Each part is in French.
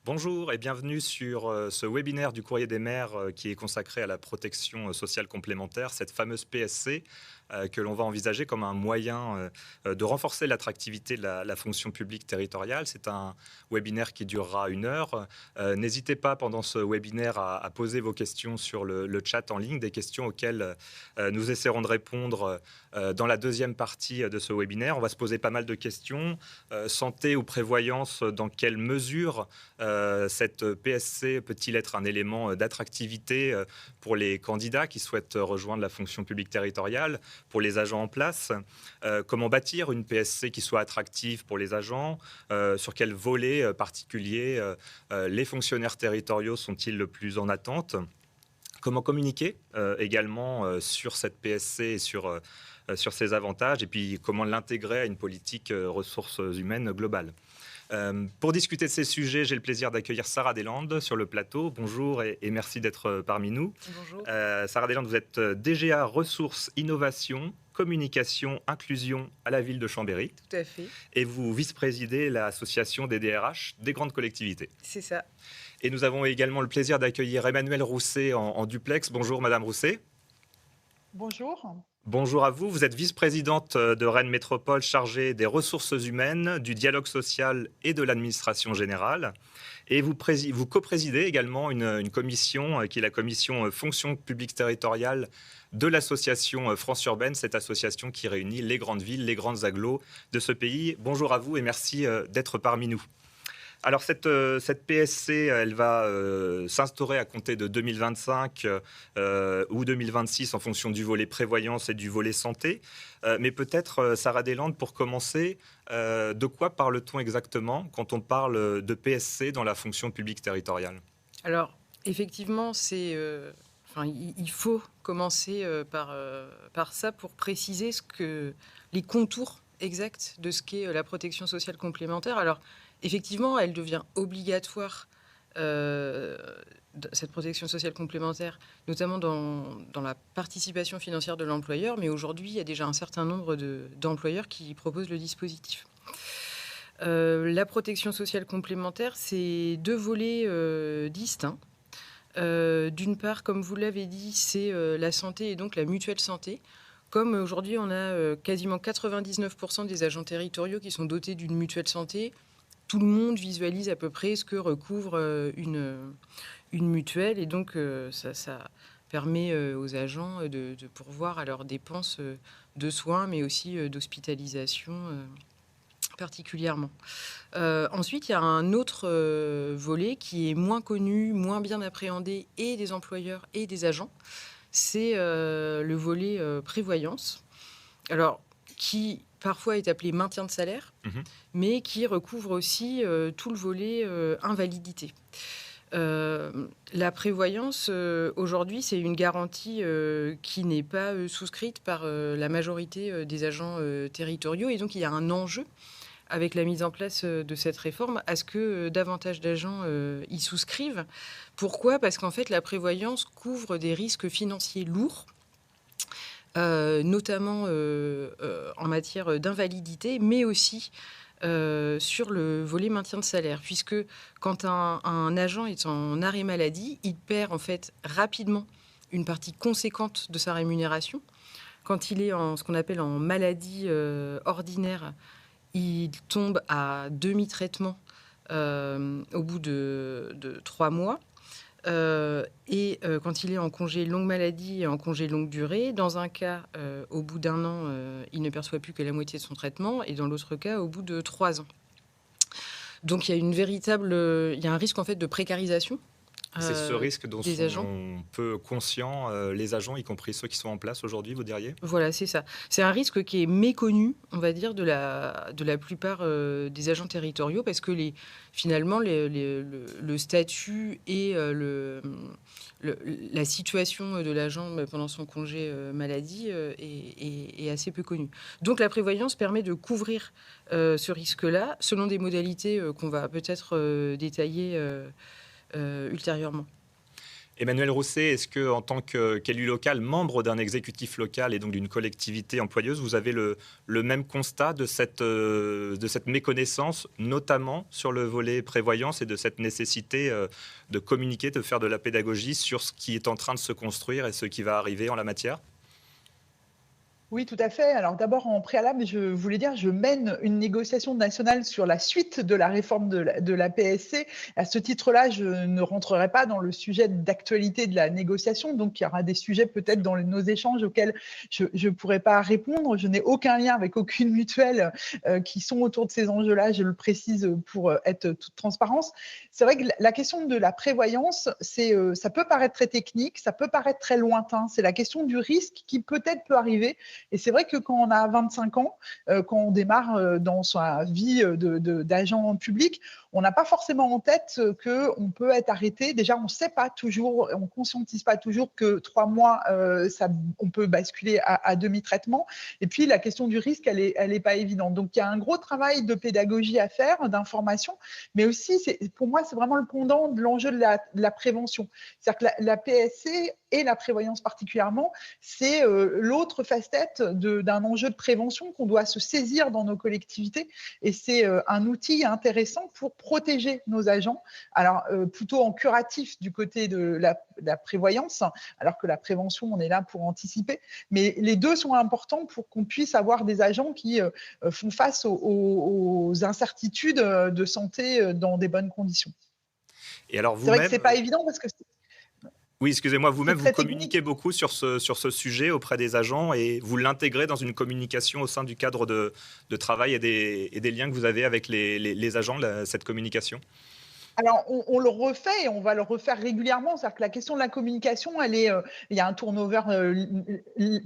Bonjour et bienvenue sur ce webinaire du Courrier des maires qui est consacré à la protection sociale complémentaire, cette fameuse PSC que l'on va envisager comme un moyen de renforcer l'attractivité de la fonction publique territoriale. C'est un webinaire qui durera 1 heure. N'hésitez pas pendant ce webinaire à poser vos questions sur le chat en ligne, des questions auxquelles nous essaierons de répondre dans la deuxième partie de ce webinaire. On va se poser pas mal de questions. Santé ou prévoyance, dans quelle mesure cette PSC peut-il être un élément d'attractivité pour les candidats qui souhaitent rejoindre la fonction publique territoriale, pour les agents en place? Comment bâtir une PSC qui soit attractive pour les agents? Sur quel volet particulier les fonctionnaires territoriaux sont-ils le plus en attente? Comment communiquer également sur cette PSC et sur ses avantages, et puis comment l'intégrer à une politique ressources humaines globale. Pour discuter de ces sujets, j'ai le plaisir d'accueillir Sarah Deslandes sur le plateau. Bonjour et merci d'être parmi nous. Bonjour. Sarah Deslandes, vous êtes DGA Ressources, Innovation, Communication, Inclusion à la ville de Chambéry. Tout à fait, Et vous vice-présidez l'association des DRH des grandes collectivités. c'est ça. Et nous avons également le plaisir d'accueillir Emmanuelle Rousset en duplex. Bonjour Madame Rousset. Bonjour. Bonjour à vous. Vous êtes vice-présidente de Rennes Métropole chargée des ressources humaines, du dialogue social et de l'administration générale. Et vous coprésidez également une commission qui est la commission fonction publique territoriale de l'association France Urbaine, cette association qui réunit les grandes villes, les grandes agglos de ce pays. Bonjour à vous et merci d'être parmi nous. Alors cette PSC, elle va s'instaurer à compter de 2025 ou 2026 en fonction du volet prévoyance et du volet santé. Mais peut-être, Sarah Deslandes, pour commencer, de quoi parle-t-on exactement quand on parle de PSC dans la fonction publique territoriale? Alors, effectivement, il faut commencer par ça pour préciser les contours exacts de ce qu'est la protection sociale complémentaire. Alors, effectivement, elle devient obligatoire, cette protection sociale complémentaire, notamment dans la participation financière de l'employeur. Mais aujourd'hui, il y a déjà un certain nombre d'employeurs qui proposent le dispositif. La protection sociale complémentaire, c'est deux volets distincts. D'une part, comme vous l'avez dit, c'est la santé et donc la mutuelle santé. Comme aujourd'hui, on a quasiment 99% des agents territoriaux qui sont dotés d'une mutuelle santé, tout le monde visualise à peu près ce que recouvre une mutuelle. Et donc, ça permet aux agents de pourvoir à leurs dépenses de soins, mais aussi d'hospitalisation particulièrement. Ensuite, il y a un autre volet qui est moins connu, moins bien appréhendé, et des employeurs et des agents. C'est le volet prévoyance. Alors, qui parfois est appelé maintien de salaire, mais qui recouvre aussi tout le volet invalidité. La prévoyance, aujourd'hui, c'est une garantie qui n'est pas souscrite par la majorité des agents territoriaux. Et donc, il y a un enjeu avec la mise en place de cette réforme à ce que davantage d'agents y souscrivent. Pourquoi ? Parce qu'en fait, la prévoyance couvre des risques financiers lourds, notamment en matière d'invalidité, mais aussi sur le volet maintien de salaire, puisque quand un agent est en arrêt maladie, il perd en fait rapidement une partie conséquente de sa rémunération. Quand il est en ce qu'on appelle en maladie ordinaire, il tombe à demi-traitement au bout de 3 mois. Et quand il est en congé longue maladie et en congé longue durée, dans un cas, au bout d'1 an, il ne perçoit plus que la moitié de son traitement, et dans l'autre cas, au bout de 3 ans. Donc il y a un risque en fait de précarisation C'est ce risque dont des agents. sont peu conscients les agents, y compris ceux qui sont en place aujourd'hui, vous diriez? Voilà, c'est ça. C'est un risque qui est méconnu, on va dire, de la plupart des agents territoriaux, parce que finalement, le statut et la situation de l'agent pendant son congé maladie est assez peu connue. Donc la prévoyance permet de couvrir ce risque-là, selon des modalités qu'on va peut-être détailler ultérieurement. Emmanuel Rousset, est-ce que, en tant qu'élu local, membre d'un exécutif local et donc d'une collectivité employeuse, vous avez le même constat de cette méconnaissance, notamment sur le volet prévoyance et de cette nécessité de communiquer, de faire de la pédagogie sur ce qui est en train de se construire et ce qui va arriver en la matière? Oui, tout à fait. Alors d'abord, en préalable, je voulais dire, je mène une négociation nationale sur la suite de la réforme de la PSC. À ce titre-là, je ne rentrerai pas dans le sujet d'actualité de la négociation. Donc, il y aura des sujets peut-être dans nos échanges auxquels je ne pourrai pas répondre. Je n'ai aucun lien avec aucune mutuelle qui sont autour de ces enjeux-là. Je le précise pour être toute transparence. C'est vrai que la question de la prévoyance, ça peut paraître très technique, ça peut paraître très lointain. C'est la question du risque qui peut-être peut arriver. Et c'est vrai que quand on a 25 ans, quand on démarre dans sa vie d'agent public, on n'a pas forcément en tête qu'on peut être arrêté. Déjà, on ne sait pas toujours, on ne conscientise pas toujours que 3 mois, on peut basculer à demi-traitement. Et puis, la question du risque, elle est pas évidente. Donc, il y a un gros travail de pédagogie à faire, d'information, mais aussi, pour moi, c'est vraiment le pendant de l'enjeu de la prévention. C'est-à-dire que la PSC et la prévoyance particulièrement, c'est l'autre facette d'un enjeu de prévention qu'on doit se saisir dans nos collectivités. Et c'est un outil intéressant pour protéger nos agents. Alors, plutôt en curatif du côté de la prévoyance, alors que la prévention, on est là pour anticiper. Mais les deux sont importants pour qu'on puisse avoir des agents qui font face aux incertitudes de santé dans des bonnes conditions. Et alors C'est vrai que vous-même, ce n'est pas évident parce que oui, excusez-moi, c'est vous-même, vous très technique. communiquez beaucoup sur ce sujet auprès des agents et vous l'intégrez dans une communication au sein du cadre de travail et des liens que vous avez avec les agents, cette communication? Alors, on le refait et on va le refaire régulièrement. C'est-à-dire que la question de la communication, il y a un turnover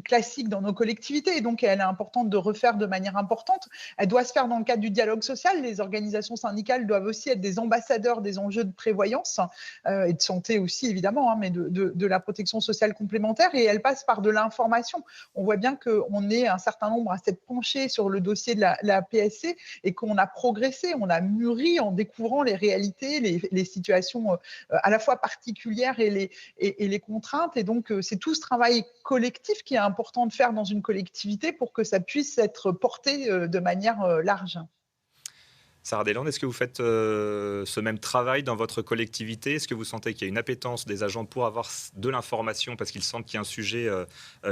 classique dans nos collectivités, et donc elle est importante de refaire de manière importante. Elle doit se faire dans le cadre du dialogue social. Les organisations syndicales doivent aussi être des ambassadeurs des enjeux de prévoyance et de santé aussi, évidemment, hein, mais de la protection sociale complémentaire, et elle passe par de l'information. On voit bien qu'on est un certain nombre à s'être penchés sur le dossier de la PSC et qu'on a progressé, on a mûri en découvrant les réalités, les situations à la fois particulières et les contraintes. Et donc, c'est tout ce travail collectif qui est important de faire dans une collectivité pour que ça puisse être porté de manière large. Sarah Deslandes, est-ce que vous faites ce même travail dans votre collectivité? Est-ce que vous sentez qu'il y a une appétence des agents pour avoir de l'information parce qu'ils sentent qu'il y a un sujet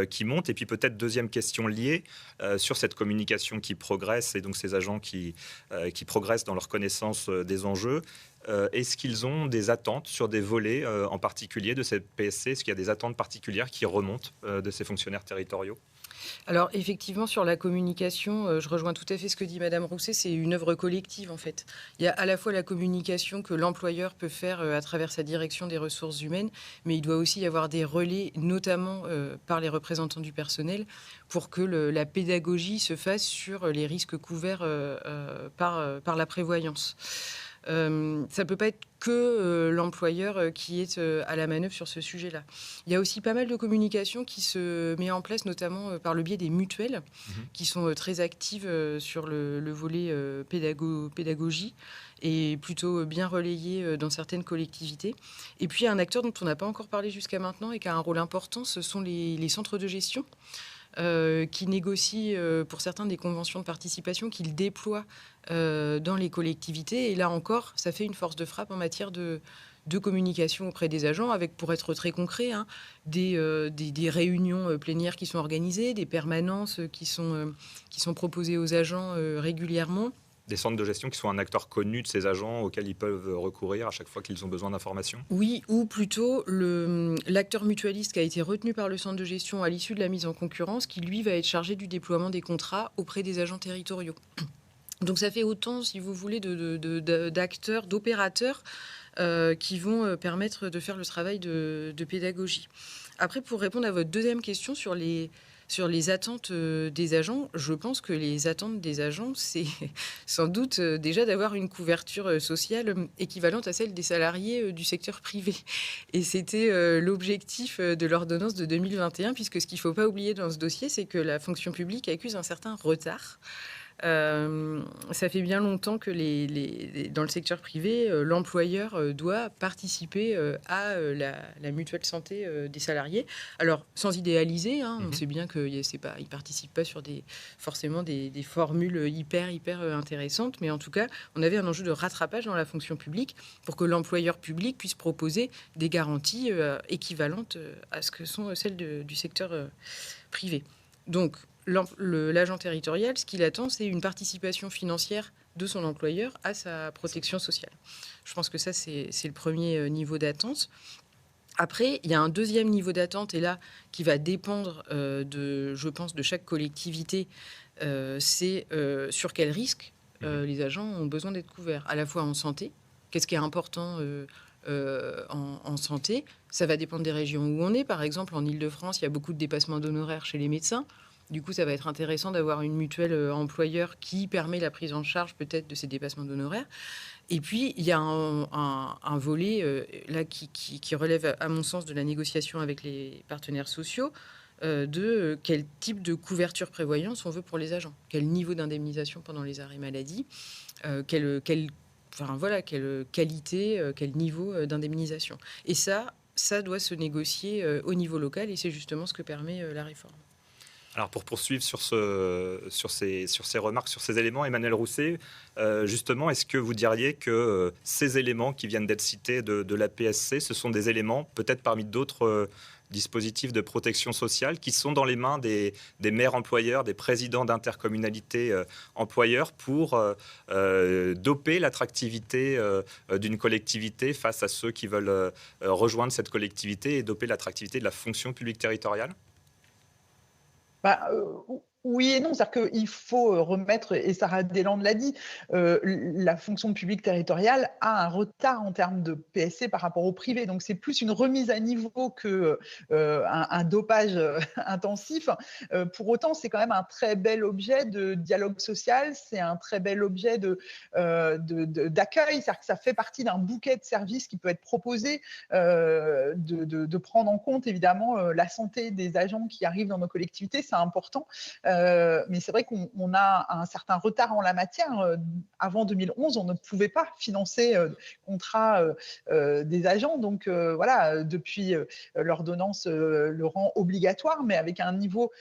qui monte? Et puis peut-être deuxième question liée sur cette communication qui progresse et donc ces agents qui progressent dans leur connaissance des enjeux. Est-ce qu'ils ont des attentes sur des volets en particulier de cette PSC? Est-ce qu'il y a des attentes particulières qui remontent de ces fonctionnaires territoriaux? Alors effectivement, sur la communication, je rejoins tout à fait ce que dit Madame Rousset, c'est une œuvre collective en fait. Il y a à la fois la communication que l'employeur peut faire à travers sa direction des ressources humaines, mais il doit aussi y avoir des relais, notamment par les représentants du personnel, pour que la pédagogie se fasse sur les risques couverts par la prévoyance. Ça ne peut pas être que l'employeur qui est à la manœuvre sur ce sujet-là. Il y a aussi pas mal de communication qui se met en place, notamment par le biais des mutuelles, qui sont très actives sur le volet pédagogie et plutôt bien relayées dans certaines collectivités. Et puis, un acteur dont on n'a pas encore parlé jusqu'à maintenant et qui a un rôle important, ce sont les centres de gestion. Qui négocient pour certains des conventions de participation qu'ils déploient dans les collectivités. Et là encore, ça fait une force de frappe en matière de communication auprès des agents, avec, pour être très concret, hein, des réunions plénières qui sont organisées, des permanences qui sont proposées aux agents régulièrement. Des centres de gestion qui sont un acteur connu de ces agents auxquels ils peuvent recourir à chaque fois qu'ils ont besoin d'informations? Oui, ou plutôt l'acteur mutualiste qui a été retenu par le centre de gestion à l'issue de la mise en concurrence, qui lui va être chargé du déploiement des contrats auprès des agents territoriaux. Donc ça fait autant, si vous voulez, d'acteurs, d'opérateurs qui vont permettre de faire le travail de pédagogie. Après, pour répondre à votre deuxième question sur les attentes des agents, je pense que les attentes des agents, c'est sans doute déjà d'avoir une couverture sociale équivalente à celle des salariés du secteur privé. Et c'était l'objectif de l'ordonnance de 2021, puisque ce qu'il ne faut pas oublier dans ce dossier, c'est que la fonction publique accuse un certain retard Ça fait bien longtemps que dans le secteur privé, l'employeur doit participer à la mutuelle santé des salariés. Alors, sans idéaliser, hein, on sait bien qu'ils ne participent pas sur forcément des formules hyper intéressantes, mais en tout cas, on avait un enjeu de rattrapage dans la fonction publique pour que l'employeur public puisse proposer des garanties équivalentes à ce que sont celles du secteur privé. Donc, l'agent territorial, ce qu'il attend, c'est une participation financière de son employeur à sa protection sociale. Je pense que ça, c'est le premier niveau d'attente. Après, il y a un deuxième niveau d'attente, et là, qui va dépendre, je pense, de chaque collectivité, c'est sur quel risque les agents ont besoin d'être couverts, à la fois en santé. Qu'est-ce qui est important en santé? Ça va dépendre des régions où on est. Par exemple, en Île-de-France, il y a beaucoup de dépassements d'honoraires chez les médecins. Du coup, ça va être intéressant d'avoir une mutuelle employeur qui permet la prise en charge peut-être de ces dépassements d'honoraires. Et puis, il y a un volet là qui relève, à mon sens, de la négociation avec les partenaires sociaux, de quel type de couverture prévoyance on veut pour les agents, quel niveau d'indemnisation pendant les arrêts maladie, quelle qualité, quel niveau d'indemnisation. Et ça doit se négocier au niveau local, et c'est justement ce que permet la réforme. Alors pour poursuivre sur ces remarques, sur ces éléments, Emmanuel Rousset, justement, est-ce que vous diriez que ces éléments qui viennent d'être cités de la PSC, ce sont des éléments, peut-être parmi d'autres dispositifs de protection sociale, qui sont dans les mains des maires employeurs, des présidents d'intercommunalités employeurs pour doper l'attractivité d'une collectivité face à ceux qui veulent rejoindre cette collectivité et doper l'attractivité de la fonction publique territoriale ? Oui et non, c'est-à-dire qu'il faut remettre, et Sarah Deslandes l'a dit, la fonction publique territoriale a un retard en termes de PSC par rapport au privé. Donc c'est plus une remise à niveau qu'un dopage intensif. Pour autant, c'est quand même un très bel objet de dialogue social, c'est un très bel objet d'accueil, c'est-à-dire que ça fait partie d'un bouquet de services qui peut être proposé, de prendre en compte évidemment la santé des agents qui arrivent dans nos collectivités, c'est important. Mais c'est vrai qu'on a un certain retard en la matière. Avant 2011, on ne pouvait pas financer le contrat des agents. Donc voilà, depuis l'ordonnance le rend obligatoire, mais avec un niveau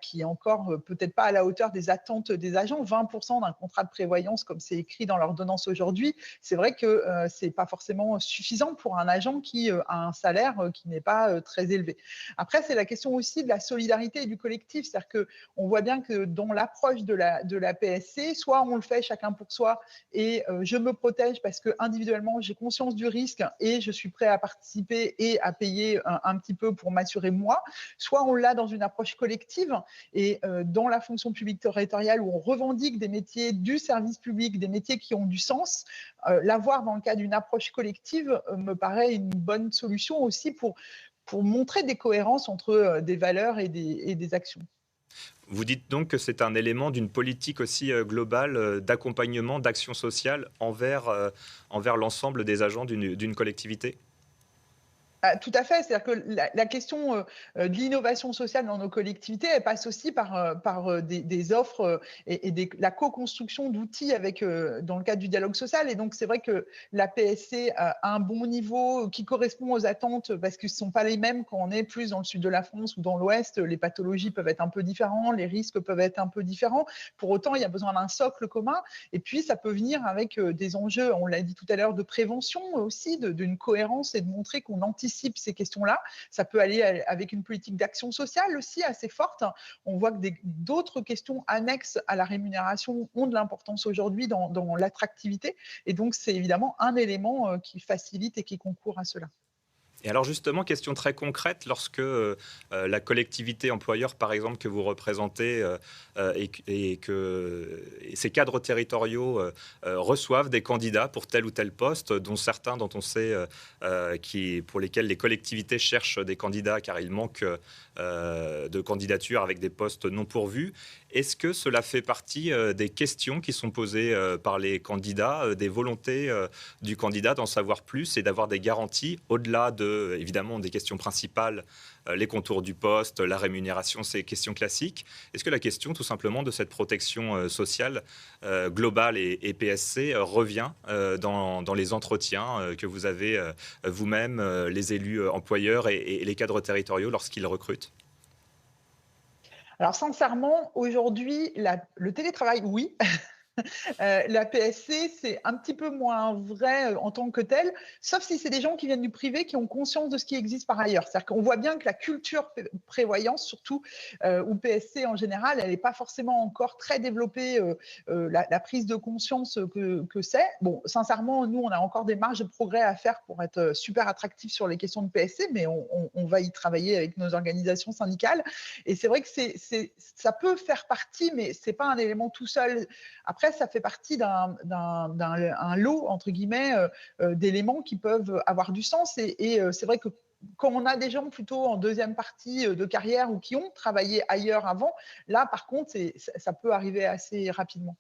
qui est encore peut-être pas à la hauteur des attentes des agents. 20% d'un contrat de prévoyance, comme c'est écrit dans l'ordonnance aujourd'hui, c'est vrai que c'est pas forcément suffisant pour un agent qui a un salaire qui n'est pas très élevé. Après, c'est la question aussi de la solidarité et du collectif. C'est-à-dire qu'on voit bien que dans l'approche de la PSC, soit on le fait chacun pour soi et je me protège parce que individuellement j'ai conscience du risque et je suis prêt à participer et à payer un petit peu pour m'assurer moi, soit on l'a dans une approche collective et dans la fonction publique territoriale où on revendique des métiers du service public, des métiers qui ont du sens, l'avoir dans le cas d'une approche collective me paraît une bonne solution aussi pour montrer des cohérences entre des valeurs et des actions. Vous dites donc que c'est un élément d'une politique aussi globale d'accompagnement, d'action sociale envers l'ensemble des agents d'une collectivité ? Tout à fait, c'est-à-dire que la question de l'innovation sociale dans nos collectivités, elle passe aussi par des offres et la co-construction d'outils dans le cadre du dialogue social. Et donc, c'est vrai que la PSC a un bon niveau qui correspond aux attentes parce que ce ne sont pas les mêmes quand on est plus dans le sud de la France ou dans l'ouest. Les pathologies peuvent être un peu différentes, les risques peuvent être un peu différents. Pour autant, il y a besoin d'un socle commun. Et puis, ça peut venir avec des enjeux, on l'a dit tout à l'heure, de prévention aussi, d'une cohérence et de montrer qu'on anticipe ces questions-là. Ça peut aller avec une politique d'action sociale aussi assez forte. On voit que d'autres questions annexes à la rémunération ont de l'importance aujourd'hui dans l'attractivité. Et donc, c'est évidemment un élément qui facilite et qui concourt à cela. Et alors justement, question très concrète, lorsque la collectivité employeur, par exemple, que vous représentez et ces cadres territoriaux reçoivent des candidats pour tel ou tel poste, dont certains dont on sait pour lesquels les collectivités cherchent des candidats car il manque de candidatures avec des postes non pourvus. Est-ce que cela fait partie des questions qui sont posées par les candidats, des volontés du candidat d'en savoir plus et d'avoir des garanties au-delà de évidemment, des questions principales, les contours du poste, la rémunération, ces questions classiques. Est-ce que la question, tout simplement, de cette protection sociale globale et PSC revient dans les entretiens que vous avez vous-même, les élus employeurs et les cadres territoriaux lorsqu'ils recrutent? Alors sincèrement, aujourd'hui, le télétravail, oui. La PSC, c'est un petit peu moins vrai, en tant que tel, sauf si c'est des gens qui viennent du privé, qui ont conscience de ce qui existe par ailleurs. C'est-à-dire qu'on voit bien que la culture prévoyance, surtout, ou PSC en général, elle n'est pas forcément encore très développée, la prise de conscience que c'est. Bon, sincèrement, nous, on a encore des marges de progrès à faire pour être super attractifs sur les questions de PSC, mais on va y travailler avec nos organisations syndicales. Et c'est vrai que ça peut faire partie, mais c'est pas un élément tout seul. Après, ça fait partie d'un lot, entre guillemets, d'éléments qui peuvent avoir du sens. Et c'est vrai que quand on a des gens plutôt en deuxième partie de carrière ou qui ont travaillé ailleurs avant, là, par contre, ça peut arriver assez rapidement.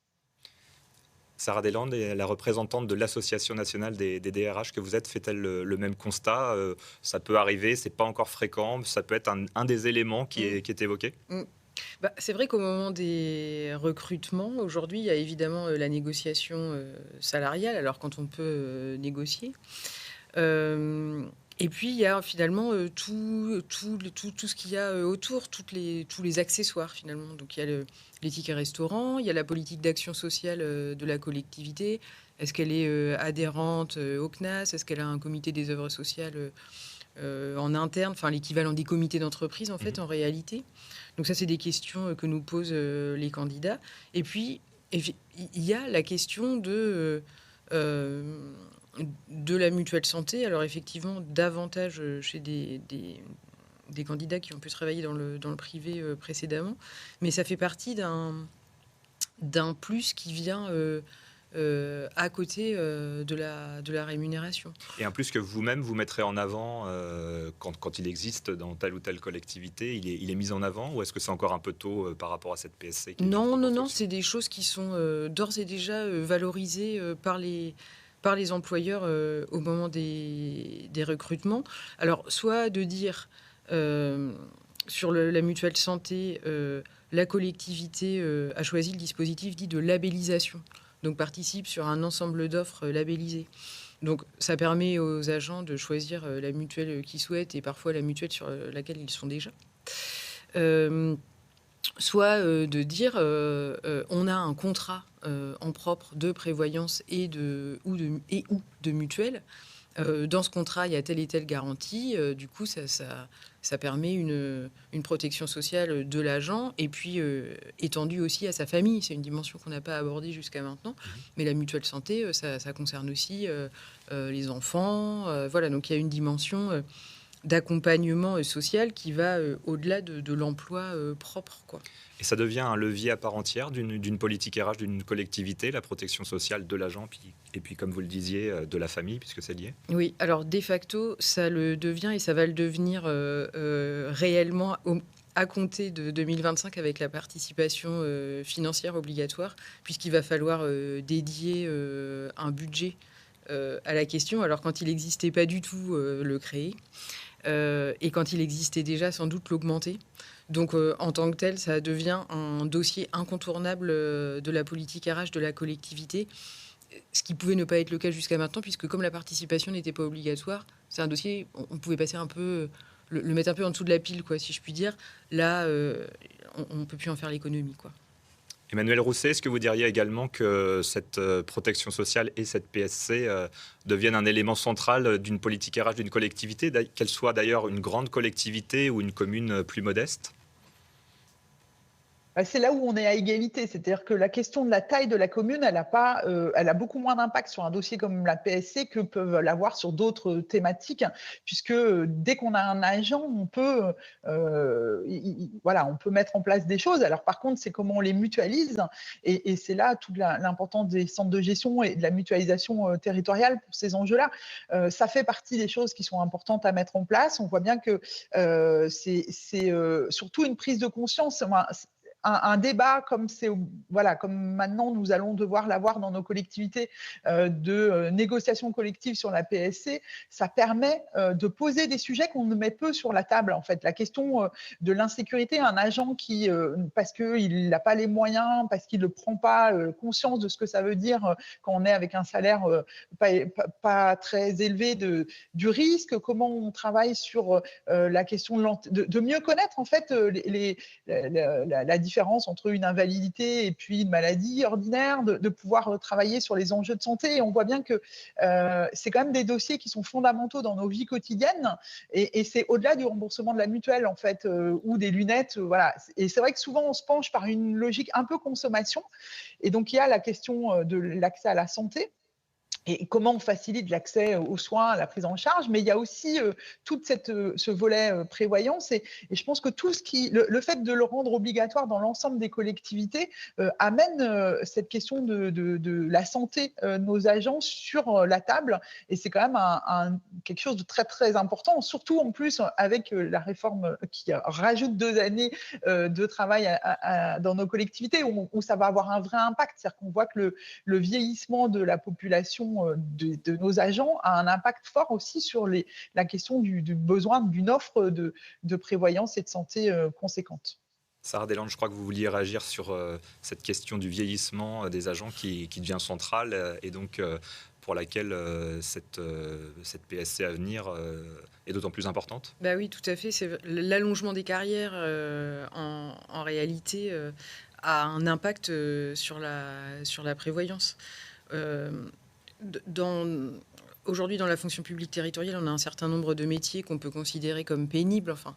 Sarah Deslandes est la représentante de l'Association nationale des DRH que vous êtes. Fait-elle le même constat? Ça peut arriver, c'est pas encore fréquent, ça peut être un des éléments qui est évoqué? Mm. Bah, c'est vrai qu'au moment des recrutements, aujourd'hui, il y a évidemment la négociation salariale, alors quand on peut négocier. Et puis, il y a finalement tout ce qu'il y a autour, tous les accessoires finalement. Donc, il y a les tickets restaurants, il y a la politique d'action sociale de la collectivité. Est-ce qu'elle est adhérente au CNAS? Est-ce qu'elle a un comité des œuvres sociales en interne, enfin l'équivalent des comités d'entreprise en fait, en réalité. Donc ça, c'est des questions que nous posent les candidats. Et puis, il y a la question de la mutuelle santé. Alors effectivement, davantage chez des candidats qui ont pu travailler dans le privé précédemment. Mais ça fait partie d'un plus qui vient à côté de la rémunération. Et un plus que vous-même, vous mettrez en avant quand il existe dans telle ou telle collectivité, il est mis en avant, ou est-ce que c'est encore un peu tôt par rapport à cette PSC qui est Non, en non, non, construction? c'est des choses qui sont d'ores et déjà valorisées par les employeurs au moment des recrutements. Alors, soit de dire sur la mutuelle santé, la collectivité a choisi le dispositif dit de labellisation, donc participe sur un ensemble d'offres labellisées. Donc, ça permet aux agents de choisir la mutuelle qu'ils souhaitent et parfois la mutuelle sur laquelle ils sont déjà. Soit de dire on a un contrat en propre de prévoyance ou de mutuelle. Dans ce contrat, il y a telle et telle garantie. Du coup, ça permet une protection sociale de l'agent et puis étendue aussi à sa famille. C'est une dimension qu'on n'a pas abordée jusqu'à maintenant. Mais la mutuelle santé, ça concerne aussi les enfants. Voilà, donc il y a une dimension d'accompagnement social qui va au-delà de l'emploi propre, quoi. Et ça devient un levier à part entière d'une politique RH, d'une collectivité, la protection sociale de l'agent, et puis, comme vous le disiez, de la famille, puisque c'est lié? Oui, alors de facto, ça le devient et ça va le devenir réellement à compter de 2025 avec la participation financière obligatoire, puisqu'il va falloir dédier un budget à la question. Alors quand il n'existait pas du tout, le créer. Et quand il existait déjà, sans doute l'augmenter. Donc, en tant que tel, ça devient un dossier incontournable de la politique RH de la collectivité, ce qui pouvait ne pas être le cas jusqu'à maintenant, puisque comme la participation n'était pas obligatoire, c'est un dossier, on pouvait passer un peu, le mettre un peu en dessous de la pile, quoi, si je puis dire. Là, on ne peut plus en faire l'économie, quoi. Emmanuel Rousset, est-ce que vous diriez également que cette protection sociale et cette PSC deviennent un élément central d'une politique RH d'une collectivité, qu'elle soit d'ailleurs une grande collectivité ou une commune plus modeste? C'est là où on est à égalité. C'est-à-dire que la question de la taille de la commune, elle a beaucoup moins d'impact sur un dossier comme la PSC que peuvent l'avoir sur d'autres thématiques, puisque dès qu'on a un agent, on peut, voilà, on peut mettre en place des choses. Alors par contre, c'est comment on les mutualise, et c'est là toute l'importance des centres de gestion et de la mutualisation territoriale pour ces enjeux-là. Ça fait partie des choses qui sont importantes à mettre en place. On voit bien que c'est surtout une prise de conscience. un débat comme voilà, comme maintenant nous allons devoir l'avoir dans nos collectivités, de négociation collective sur la PSC, ça permet de poser des sujets qu'on met peu sur la table. En fait, la question de l'insécurité, un agent qui, parce qu'il n'a pas les moyens, parce qu'il ne prend pas conscience de ce que ça veut dire quand on est avec un salaire pas très élevé du risque, comment on travaille sur la question de mieux connaître en fait la différence entre une invalidité et puis une maladie ordinaire, de pouvoir travailler sur les enjeux de santé. Et on voit bien que c'est quand même des dossiers qui sont fondamentaux dans nos vies quotidiennes, et c'est au-delà du remboursement de la mutuelle en fait, ou des lunettes, voilà. Et c'est vrai que souvent on se penche par une logique un peu consommation, et donc il y a la question de l'accès à la santé et comment on facilite l'accès aux soins, à la prise en charge, mais il y a aussi tout ce volet prévoyance, et je pense que tout le fait de le rendre obligatoire dans l'ensemble des collectivités amène cette question de la santé de nos agents sur la table, et c'est quand même quelque chose de très très important, surtout en plus avec la réforme qui rajoute 2 années de travail dans nos collectivités, où ça va avoir un vrai impact. C'est-à-dire qu'on voit que le vieillissement de la population de nos agents a un impact fort aussi sur la question du besoin d'une offre de prévoyance et de santé conséquente. Sarah Deslandes, je crois que vous vouliez réagir sur cette question du vieillissement des agents qui devient centrale, et donc pour laquelle cette PSC à venir est d'autant plus importante. Bah oui, tout à fait. C'est l'allongement des carrières en réalité a un impact sur la prévoyance. Aujourd'hui, dans la fonction publique territoriale, on a un certain nombre de métiers qu'on peut considérer comme pénibles, enfin,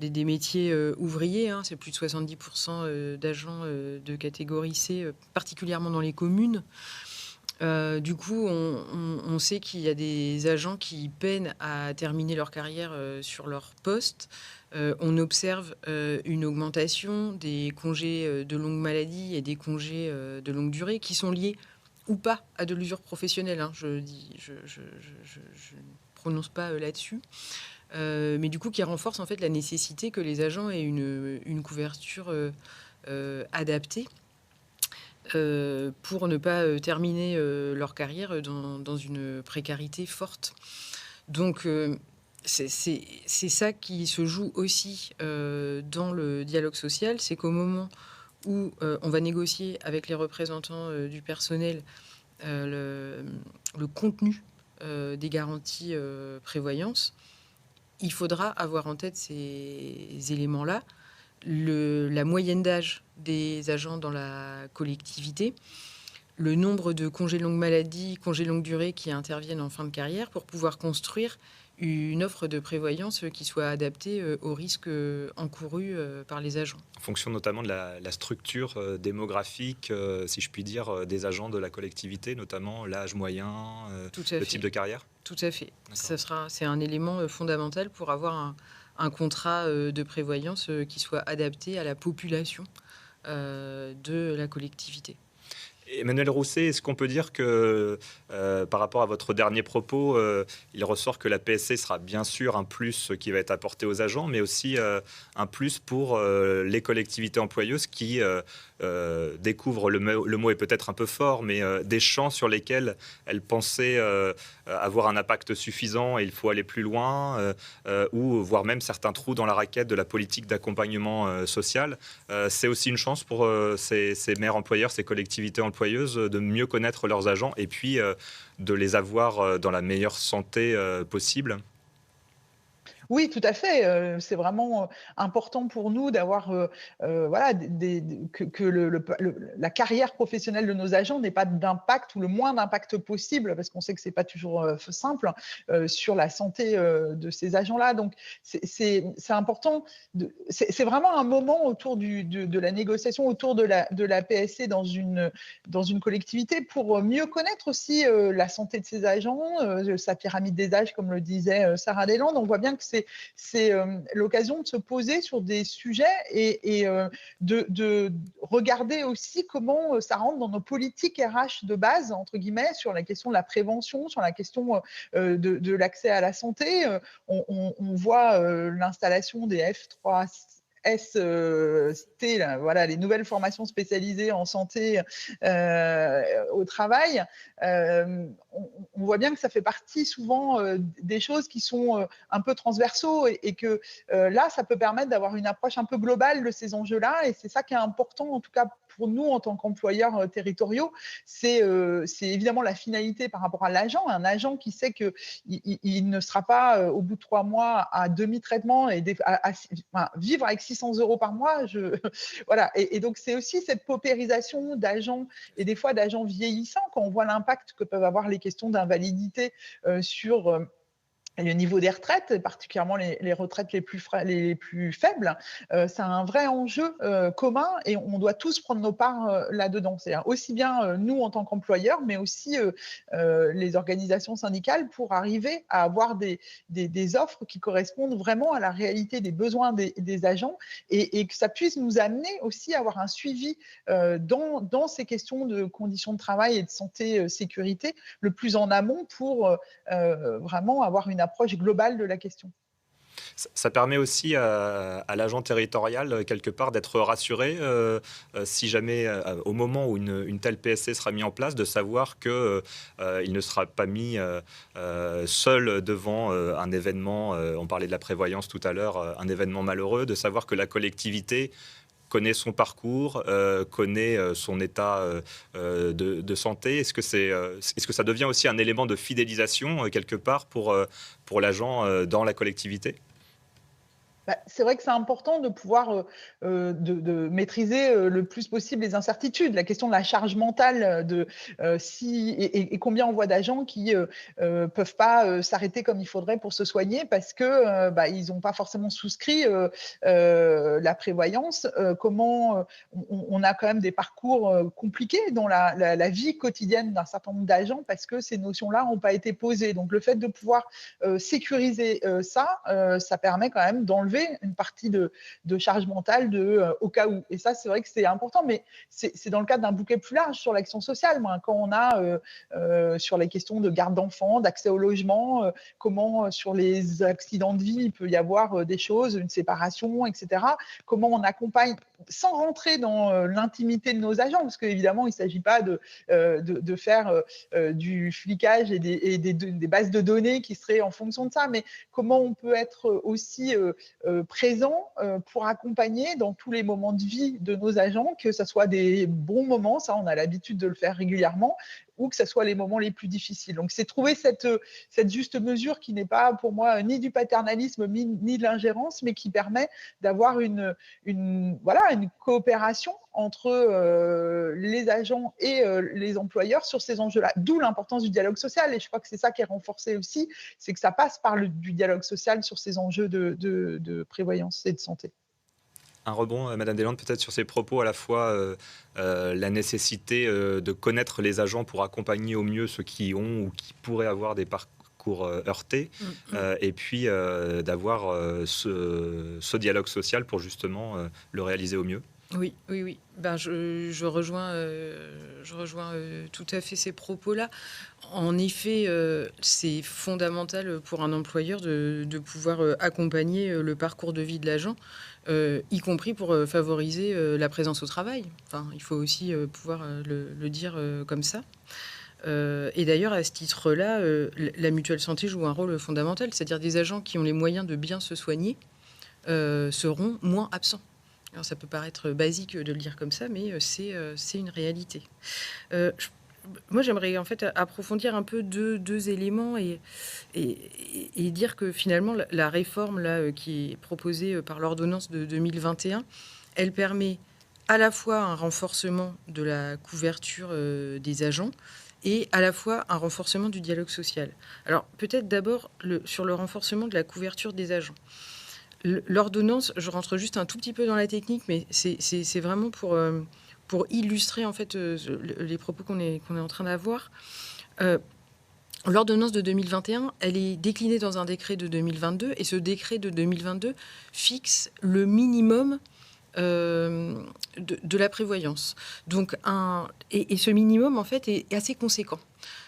des métiers ouvriers, hein, c'est plus de 70% d'agents de catégorie C, particulièrement dans les communes. Du coup, on sait qu'il y a des agents qui peinent à terminer leur carrière sur leur poste. On observe une augmentation des congés de longue maladie et des congés de longue durée qui sont liés ou pas à de l'usure professionnelle. Hein. Je ne prononce pas là-dessus. Mais du coup, qui renforce en fait la nécessité que les agents aient une couverture adaptée pour ne pas terminer leur carrière dans une précarité forte. Donc, c'est ça qui se joue aussi dans le dialogue social, c'est qu'au moment où on va négocier avec les représentants du personnel le contenu des garanties prévoyance, il faudra avoir en tête ces éléments-là, la moyenne d'âge des agents dans la collectivité, le nombre de congés longue maladie, congés longue durée qui interviennent en fin de carrière pour pouvoir construire une offre de prévoyance qui soit adaptée aux risques encourus par les agents. En fonction notamment de la structure démographique, si je puis dire, des agents de la collectivité, notamment l'âge moyen, le type de carrière. Tout à fait. C'est un élément fondamental pour avoir un contrat de prévoyance qui soit adapté à la population de la collectivité. Emmanuel Rousset, est-ce qu'on peut dire que, par rapport à votre dernier propos, il ressort que la PSC sera bien sûr un plus qui va être apporté aux agents, mais aussi un plus pour les collectivités employeuses qui découvrent, le mot est peut-être un peu fort, mais des champs sur lesquels elles pensaient avoir un impact suffisant et il faut aller plus loin, ou voire même certains trous dans la raquette de la politique d'accompagnement social. C'est aussi une chance pour ces maires employeurs, ces collectivités employeuses, de mieux connaître leurs agents et puis de les avoir dans la meilleure santé possible. Oui, tout à fait. C'est vraiment important pour nous d'avoir voilà, que la carrière professionnelle de nos agents n'ait pas d'impact ou le moins d'impact possible, parce qu'on sait que c'est pas toujours simple sur la santé de ces agents-là. Donc, c'est important. C'est vraiment un moment autour de la négociation, autour de la PSC dans une collectivité pour mieux connaître aussi la santé de ces agents, sa pyramide des âges, comme le disait Sarah Deslandes. On voit bien que c'est l'occasion de se poser sur des sujets et de regarder aussi comment ça rentre dans nos politiques RH de base, entre guillemets, sur la question de la prévention, sur la question de l'accès à la santé. On voit l'installation des ST, voilà, les nouvelles formations spécialisées en santé au travail, on voit bien que ça fait partie souvent des choses qui sont un peu transversaux et que là, ça peut permettre d'avoir une approche un peu globale de ces enjeux-là. Et c'est ça qui est important, en tout cas pour nous en tant qu'employeurs territoriaux, c'est évidemment la finalité par rapport à l'agent. Un agent qui sait qu'il ne sera pas au bout de 3 mois à demi-traitement et vivre avec 600 € par mois. Voilà. Et donc, c'est aussi cette paupérisation d'agents et des fois d'agents vieillissants quand on voit l'impact que peuvent avoir les questions d'invalidité sur le niveau des retraites, particulièrement les retraites les plus faibles, c'est un vrai enjeu commun et on doit tous prendre nos parts là-dedans. C'est aussi bien nous en tant qu'employeurs, mais aussi les organisations syndicales pour arriver à avoir des offres qui correspondent vraiment à la réalité des besoins des agents et que ça puisse nous amener aussi à avoir un suivi dans ces questions de conditions de travail et de santé, sécurité, le plus en amont pour vraiment avoir une approche globale de la question. Ça permet aussi à l'agent territorial, quelque part, d'être rassuré si jamais, au moment où une telle PSC sera mise en place, de savoir qu'il ne sera pas mis seul devant un événement, on parlait de la prévoyance tout à l'heure, un événement malheureux, de savoir que la collectivité connaît son parcours, connaît son état de santé. Est-ce que ça devient aussi un élément de fidélisation, quelque part, pour l'agent dans la collectivité ? C'est vrai que c'est important de pouvoir de maîtriser le plus possible les incertitudes. La question de la charge mentale, et combien on voit d'agents qui peuvent pas s'arrêter comme il faudrait pour se soigner parce que ils n'ont pas forcément souscrit la prévoyance. Comment on a quand même des parcours compliqués dans la vie quotidienne d'un certain nombre d'agents parce que ces notions-là n'ont pas été posées. Donc le fait de pouvoir sécuriser ça permet quand même d'enlever une partie de charge mentale au cas où. Et ça, c'est vrai que c'est important, mais c'est dans le cadre d'un bouquet plus large sur l'action sociale. Quand on a sur les questions de garde d'enfants, d'accès au logement, comment sur les accidents de vie, il peut y avoir des choses, une séparation, etc. Comment on accompagne sans rentrer dans l'intimité de nos agents, parce qu'évidemment, il ne s'agit pas de faire du flicage et des bases de données qui seraient en fonction de ça, mais comment on peut être aussi présent pour accompagner dans tous les moments de vie de nos agents, que ce soit des bons moments, ça on a l'habitude de le faire régulièrement, ou que ce soit les moments les plus difficiles. Donc c'est trouver cette juste mesure qui n'est pas pour moi ni du paternalisme ni de l'ingérence, mais qui permet d'avoir une coopération entre les agents et les employeurs sur ces enjeux-là. D'où l'importance du dialogue social. Et je crois que c'est ça qui est renforcé aussi, c'est que ça passe par du dialogue social sur ces enjeux de prévoyance et de santé. Un rebond, Madame Deslandes, peut-être sur ces propos, à la fois la nécessité de connaître les agents pour accompagner au mieux ceux qui ont ou qui pourraient avoir des parcours heurtés, et puis d'avoir ce dialogue social pour justement le réaliser au mieux. Oui. Je rejoins tout à fait ces propos-là. En effet, c'est fondamental pour un employeur de pouvoir accompagner le parcours de vie de l'agent, y compris pour favoriser la présence au travail. Enfin, il faut aussi pouvoir le dire comme ça. Et d'ailleurs, à ce titre-là, la mutuelle santé joue un rôle fondamental, c'est-à-dire des agents qui ont les moyens de bien se soigner seront moins absents. Alors, ça peut paraître basique de le dire comme ça, mais c'est une réalité. Moi, j'aimerais en fait approfondir un peu deux éléments et dire que finalement, la réforme là, qui est proposée par l'ordonnance de 2021, elle permet à la fois un renforcement de la couverture des agents et à la fois un renforcement du dialogue social. Alors, peut-être d'abord sur le renforcement de la couverture des agents. L'ordonnance, je rentre juste un tout petit peu dans la technique, mais c'est vraiment pour illustrer en fait les propos qu'on est en train d'avoir. L'ordonnance de 2021, elle est déclinée dans un décret de 2022, et ce décret de 2022 fixe le minimum de la prévoyance. Donc et ce minimum en fait est assez conséquent.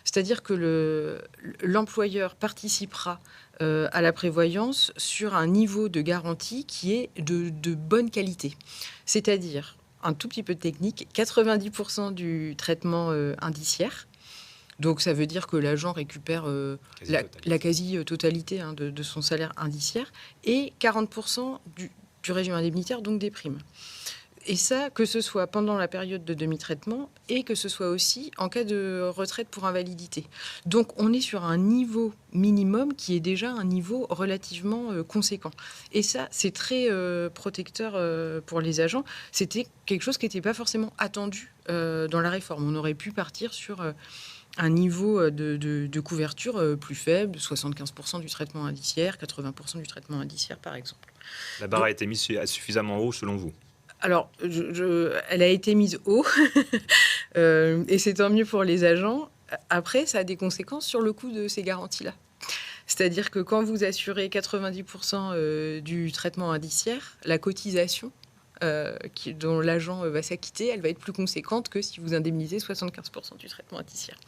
C'est-à-dire que l'employeur participera à la prévoyance sur un niveau de garantie qui est de bonne qualité. C'est-à-dire, un tout petit peu de technique, 90% du traitement indiciaire. Donc ça veut dire que l'agent récupère la quasi-totalité de son salaire indiciaire et 40% du régime indemnitaire, donc des primes. Et ça, que ce soit pendant la période de demi-traitement et que ce soit aussi en cas de retraite pour invalidité. Donc on est sur un niveau minimum qui est déjà un niveau relativement conséquent. Et ça, c'est très protecteur pour les agents. C'était quelque chose qui n'était pas forcément attendu dans la réforme. On aurait pu partir sur un niveau de couverture plus faible, 75% du traitement indiciaire, 80% du traitement indiciaire, par exemple. La barre a été mise suffisamment haut, selon vous? Alors, elle a été mise haut, et c'est tant mieux pour les agents. Après, ça a des conséquences sur le coût de ces garanties-là. C'est-à-dire que quand vous assurez 90% du traitement indiciaire, la cotisation dont l'agent va s'acquitter, elle va être plus conséquente que si vous indemnisez 75% du traitement indiciaire.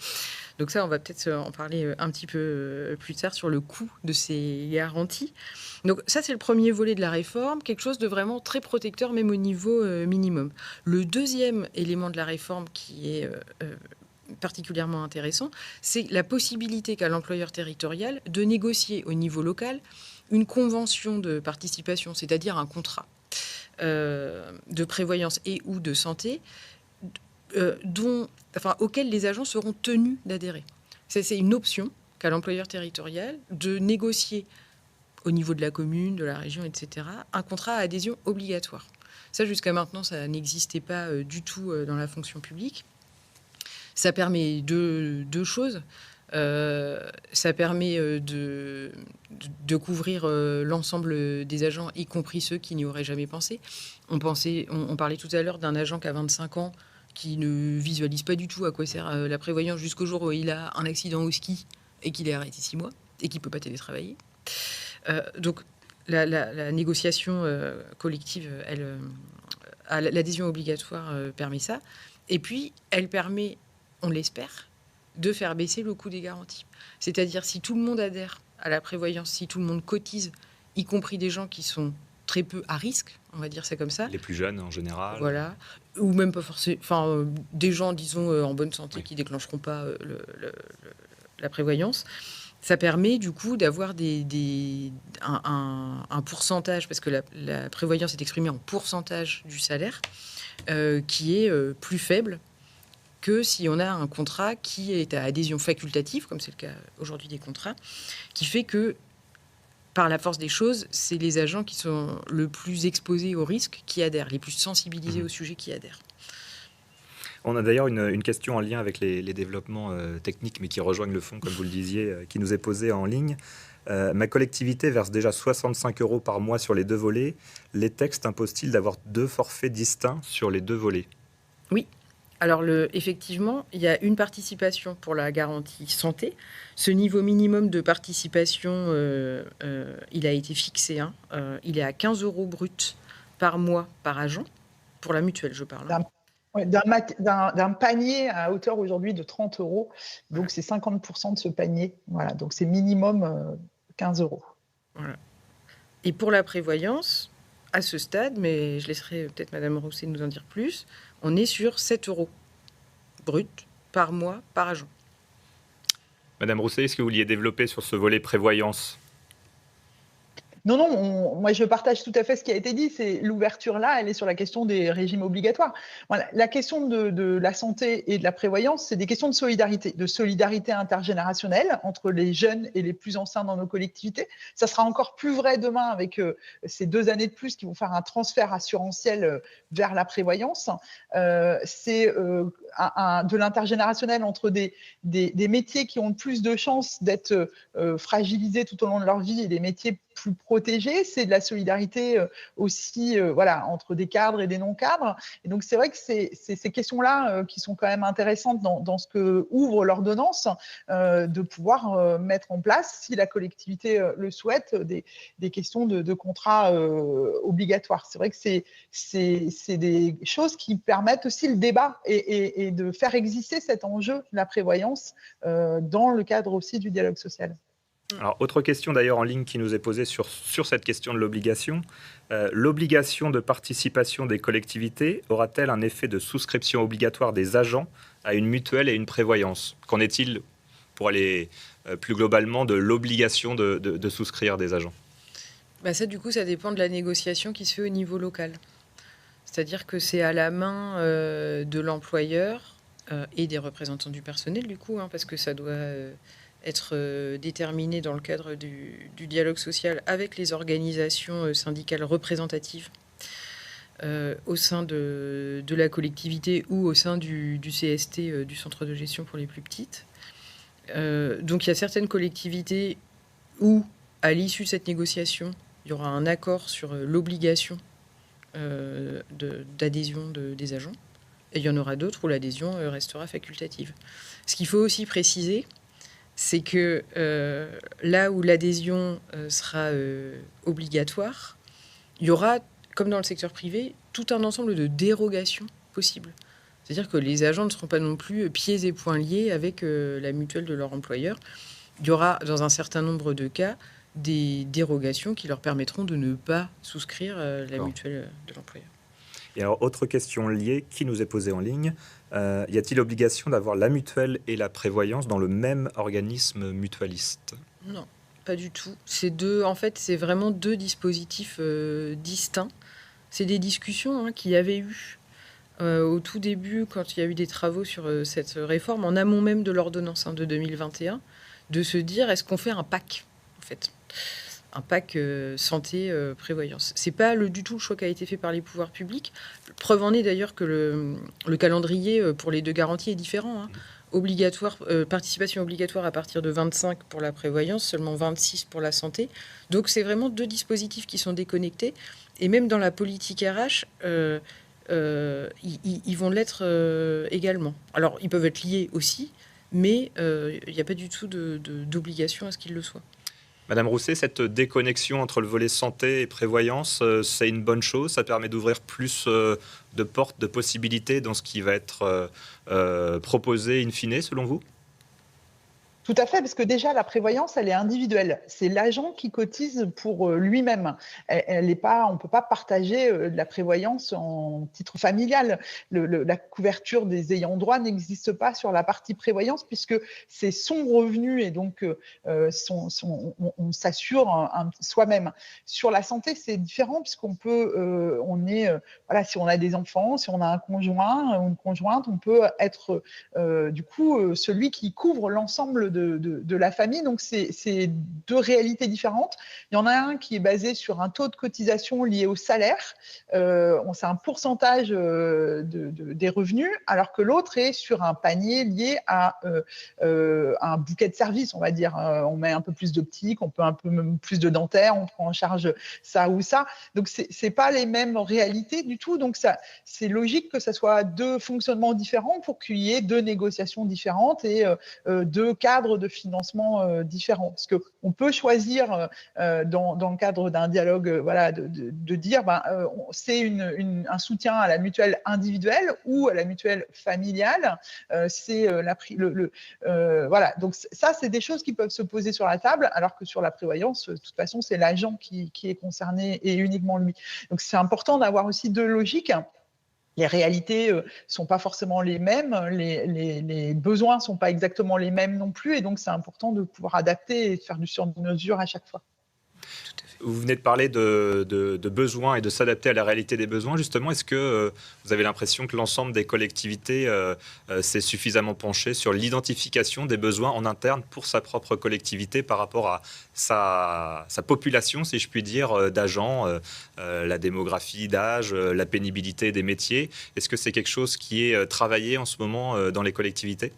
Donc ça, on va peut-être en parler un petit peu plus tard sur le coût de ces garanties. Donc ça, c'est le premier volet de la réforme, quelque chose de vraiment très protecteur, même au niveau minimum. Le deuxième élément de la réforme qui est particulièrement intéressant, c'est la possibilité qu'a l'employeur territorial de négocier au niveau local une convention de participation, c'est-à-dire un contrat de prévoyance et ou de santé auquel les agents seront tenus d'adhérer. C'est une option qu'a l'employeur territorial de négocier au niveau de la commune, de la région, etc., un contrat à adhésion obligatoire. Ça, jusqu'à maintenant, ça n'existait pas du tout dans la fonction publique. Ça permet deux choses. Ça permet de couvrir l'ensemble des agents, y compris ceux qui n'y auraient jamais pensé. On parlait tout à l'heure d'un agent qui a 25 ans, qui ne visualise pas du tout à quoi sert la prévoyance jusqu'au jour où il a un accident au ski et qu'il est arrêté 6 mois et qu'il ne peut pas télétravailler. Donc la négociation collective, l'adhésion obligatoire permet ça. Et puis, elle permet, on l'espère, de faire baisser le coût des garanties. C'est-à-dire, si tout le monde adhère à la prévoyance, si tout le monde cotise, y compris des gens qui sont très peu à risque, on va dire ça comme ça. Les plus jeunes, en général. Voilà. Ou même pas forcément... Enfin, des gens, disons, en bonne santé, qui ne déclencheront pas la prévoyance. Ça permet, du coup, d'avoir un pourcentage, parce que la prévoyance est exprimée en pourcentage du salaire, qui est plus faible que si on a un contrat qui est à adhésion facultative, comme c'est le cas aujourd'hui des contrats, qui fait que, par la force des choses, c'est les agents qui sont le plus exposés au risque qui adhèrent, les plus sensibilisés au sujet qui adhèrent. On a d'ailleurs une question en lien avec les développements techniques, mais qui rejoignent le fond, comme vous le disiez, qui nous est posée en ligne. Ma collectivité verse déjà 65 € par mois sur les 2 volets. Les textes imposent-ils d'avoir 2 forfaits distincts sur les 2 volets? Oui. Alors, effectivement, il y a une participation pour la garantie santé. Ce niveau minimum de participation, il a été fixé. Il est à 15 € brut par mois par agent, pour la mutuelle, je parle. D'un panier à hauteur aujourd'hui de 30 €. Donc, c'est 50% de ce panier. Voilà, donc c'est minimum 15 €. Voilà. Et pour la prévoyance, à ce stade, mais je laisserai peut-être Madame Rousset nous en dire plus, on est sur 7 € brut par mois par agent. Madame Rousset, est-ce que vous vouliez développer sur ce volet prévoyance? Non, moi je partage tout à fait ce qui a été dit. C'est l'ouverture là, elle est sur la question des régimes obligatoires. Voilà, la question de la santé et de la prévoyance, c'est des questions de solidarité intergénérationnelle entre les jeunes et les plus anciens dans nos collectivités. Ça sera encore plus vrai demain avec ces 2 années de plus qui vont faire un transfert assurantiel vers la prévoyance. C'est de l'intergénérationnel entre des métiers qui ont plus de chances d'être fragilisés tout au long de leur vie et des métiers plus protégés. C'est de la solidarité aussi entre des cadres et des non-cadres. Et donc, c'est vrai que c'est ces questions-là qui sont quand même intéressantes dans ce que ouvre l'ordonnance, de pouvoir mettre en place, si la collectivité le souhaite, des questions de contrats obligatoires. C'est vrai que c'est des choses qui permettent aussi le débat et de faire exister cet enjeu de la prévoyance dans le cadre aussi du dialogue social. Alors, autre question d'ailleurs en ligne qui nous est posée sur cette question de l'obligation. L'obligation de participation des collectivités aura-t-elle un effet de souscription obligatoire des agents à une mutuelle et une prévoyance? Qu'en est-il, pour aller plus globalement, de l'obligation de souscrire des agents? Ça, du coup, ça dépend de la négociation qui se fait au niveau local. C'est-à-dire que c'est à la main de l'employeur et des représentants du personnel, du coup, parce que ça doit être déterminé dans le cadre du dialogue social avec les organisations syndicales représentatives au sein de la collectivité ou au sein du CST, du centre de gestion pour les plus petites. Donc il y a certaines collectivités où, à l'issue de cette négociation, il y aura un accord sur l'obligation d'adhésion des agents. Et il y en aura d'autres où l'adhésion restera facultative. Ce qu'il faut aussi préciser, c'est que là où l'adhésion sera obligatoire, il y aura, comme dans le secteur privé, tout un ensemble de dérogations possibles. C'est-à-dire que les agents ne seront pas non plus pieds et poings liés avec la mutuelle de leur employeur. Il y aura, dans un certain nombre de cas, des dérogations qui leur permettront de ne pas souscrire la mutuelle de l'employeur. Et alors, autre question liée qui nous est posée en ligne. Y a-t-il obligation d'avoir la mutuelle et la prévoyance dans le même organisme mutualiste? Non, pas du tout. En fait, c'est vraiment deux dispositifs distincts. C'est des discussions qu'il y avait eu au tout début, quand il y a eu des travaux sur cette réforme, en amont même de l'ordonnance de 2021, de se dire, est-ce qu'on fait un PAC, en fait, un PAC santé-prévoyance. C'est pas du tout le choix qui a été fait par les pouvoirs publics. Preuve en est d'ailleurs que le calendrier pour les deux garanties est différent. Obligatoire, participation obligatoire à partir de 25 pour la prévoyance, seulement 26 pour la santé. Donc c'est vraiment deux dispositifs qui sont déconnectés. Et même dans la politique RH, ils vont l'être également. Alors ils peuvent être liés aussi, mais il n'y a pas du tout d'obligation à ce qu'ils le soient. Madame Rousset, cette déconnexion entre le volet santé et prévoyance, c'est une bonne chose? Ça permet d'ouvrir plus de portes, de possibilités dans ce qui va être proposé in fine, selon vous? Tout à fait, parce que déjà, la prévoyance, elle est individuelle. C'est l'agent qui cotise pour lui-même. Elle est pas, on ne peut pas partager la prévoyance en titre familial. La couverture des ayants droit n'existe pas sur la partie prévoyance, puisque c'est son revenu et donc on s'assure soi-même. Sur la santé, c'est différent, puisqu'on peut, voilà, si on a des enfants, si on a un conjoint ou une conjointe, on peut être du coup celui qui couvre l'ensemble de la famille. Donc, c'est deux réalités différentes. Il y en a un qui est basé sur un taux de cotisation lié au salaire. C'est un pourcentage des revenus, alors que l'autre est sur un panier lié à un bouquet de services, on va dire. On met un peu plus d'optique, on peut un peu plus de dentaire, on prend en charge ça ou ça. Donc, c'est pas les mêmes réalités du tout. Donc, c'est logique que ça soit deux fonctionnements différents pour qu'il y ait deux négociations différentes et deux cadres de financement différents. Parce qu'on peut choisir dans le cadre d'un dialogue voilà, de dire c'est un soutien à la mutuelle individuelle ou à la mutuelle familiale. C'est voilà. Donc ça, c'est des choses qui peuvent se poser sur la table, alors que sur la prévoyance, de toute façon, c'est l'agent qui est concerné et uniquement lui. Donc c'est important d'avoir aussi deux logiques. Les réalités ne sont pas forcément les mêmes, les besoins ne sont pas exactement les mêmes non plus, et donc c'est important de pouvoir adapter et de faire du sur-mesure à chaque fois. Vous venez de parler de besoins et de s'adapter à la réalité des besoins. Justement, est-ce que vous avez l'impression que l'ensemble des collectivités s'est suffisamment penché sur l'identification des besoins en interne pour sa propre collectivité par rapport à sa population, si je puis dire, d'agents, la démographie d'âge, la pénibilité des métiers? Est-ce que c'est quelque chose qui est travaillé en ce moment dans les collectivités?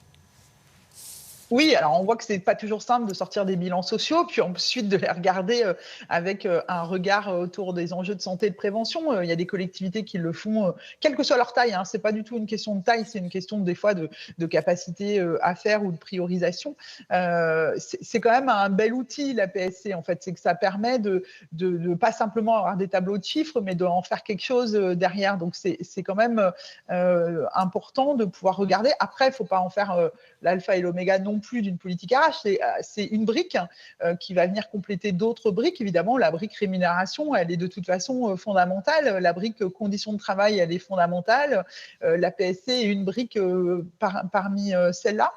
Oui, alors on voit que c'est pas toujours simple de sortir des bilans sociaux, puis ensuite de les regarder avec un regard autour des enjeux de santé et de prévention. Il y a des collectivités qui le font, quelle que soit leur taille. C'est pas du tout une question de taille, c'est une question des fois de capacité à faire ou de priorisation. C'est quand même un bel outil, la PSC, en fait. C'est que ça permet de pas simplement avoir des tableaux de chiffres, mais d'en faire quelque chose derrière. Donc c'est quand même important de pouvoir regarder. Après, il faut pas en faire l'alpha et l'oméga non plus d'une politique RH, c'est une brique qui va venir compléter d'autres briques. Évidemment, la brique rémunération, elle est de toute façon fondamentale. La brique conditions de travail, elle est fondamentale. La PSC est une brique parmi celles-là.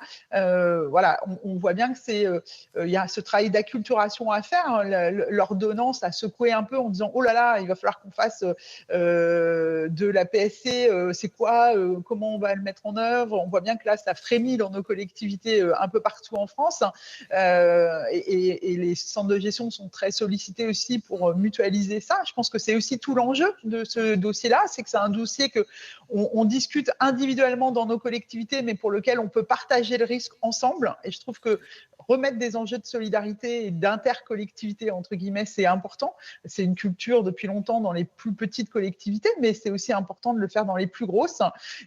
Voilà, on voit bien que il y a ce travail d'acculturation à faire. L'ordonnance a secoué un peu en disant oh là là, il va falloir qu'on fasse de la PSC, c'est quoi, comment on va le mettre en œuvre. On voit bien que là, ça frémit dans nos collectivités un peu partout en France. Et les centres de gestion sont très sollicités aussi pour mutualiser ça. Je pense que c'est aussi tout l'enjeu de ce dossier-là, c'est que c'est un dossier qu'on discute individuellement dans nos collectivités, mais pour lequel on peut partager le risque ensemble. Et je trouve que remettre des enjeux de solidarité et d'intercollectivité, entre guillemets, c'est important. C'est une culture depuis longtemps dans les plus petites collectivités, mais c'est aussi important de le faire dans les plus grosses.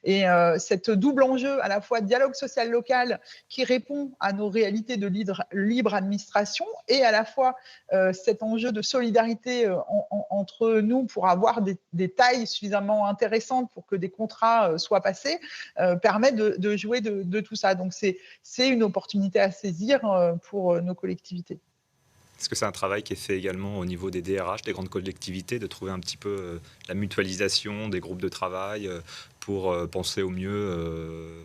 Et cette double enjeu, à la fois dialogue social local qui répond à nos réalités de libre administration et à la fois cet enjeu de solidarité entre nous pour avoir des tailles suffisamment intéressantes pour que des contrats soient passés, permet de jouer de tout ça. Donc c'est une opportunité à saisir pour nos collectivités. Est-ce que c'est un travail qui est fait également au niveau des DRH, des grandes collectivités, de trouver un petit peu la mutualisation des groupes de travail pour penser au mieux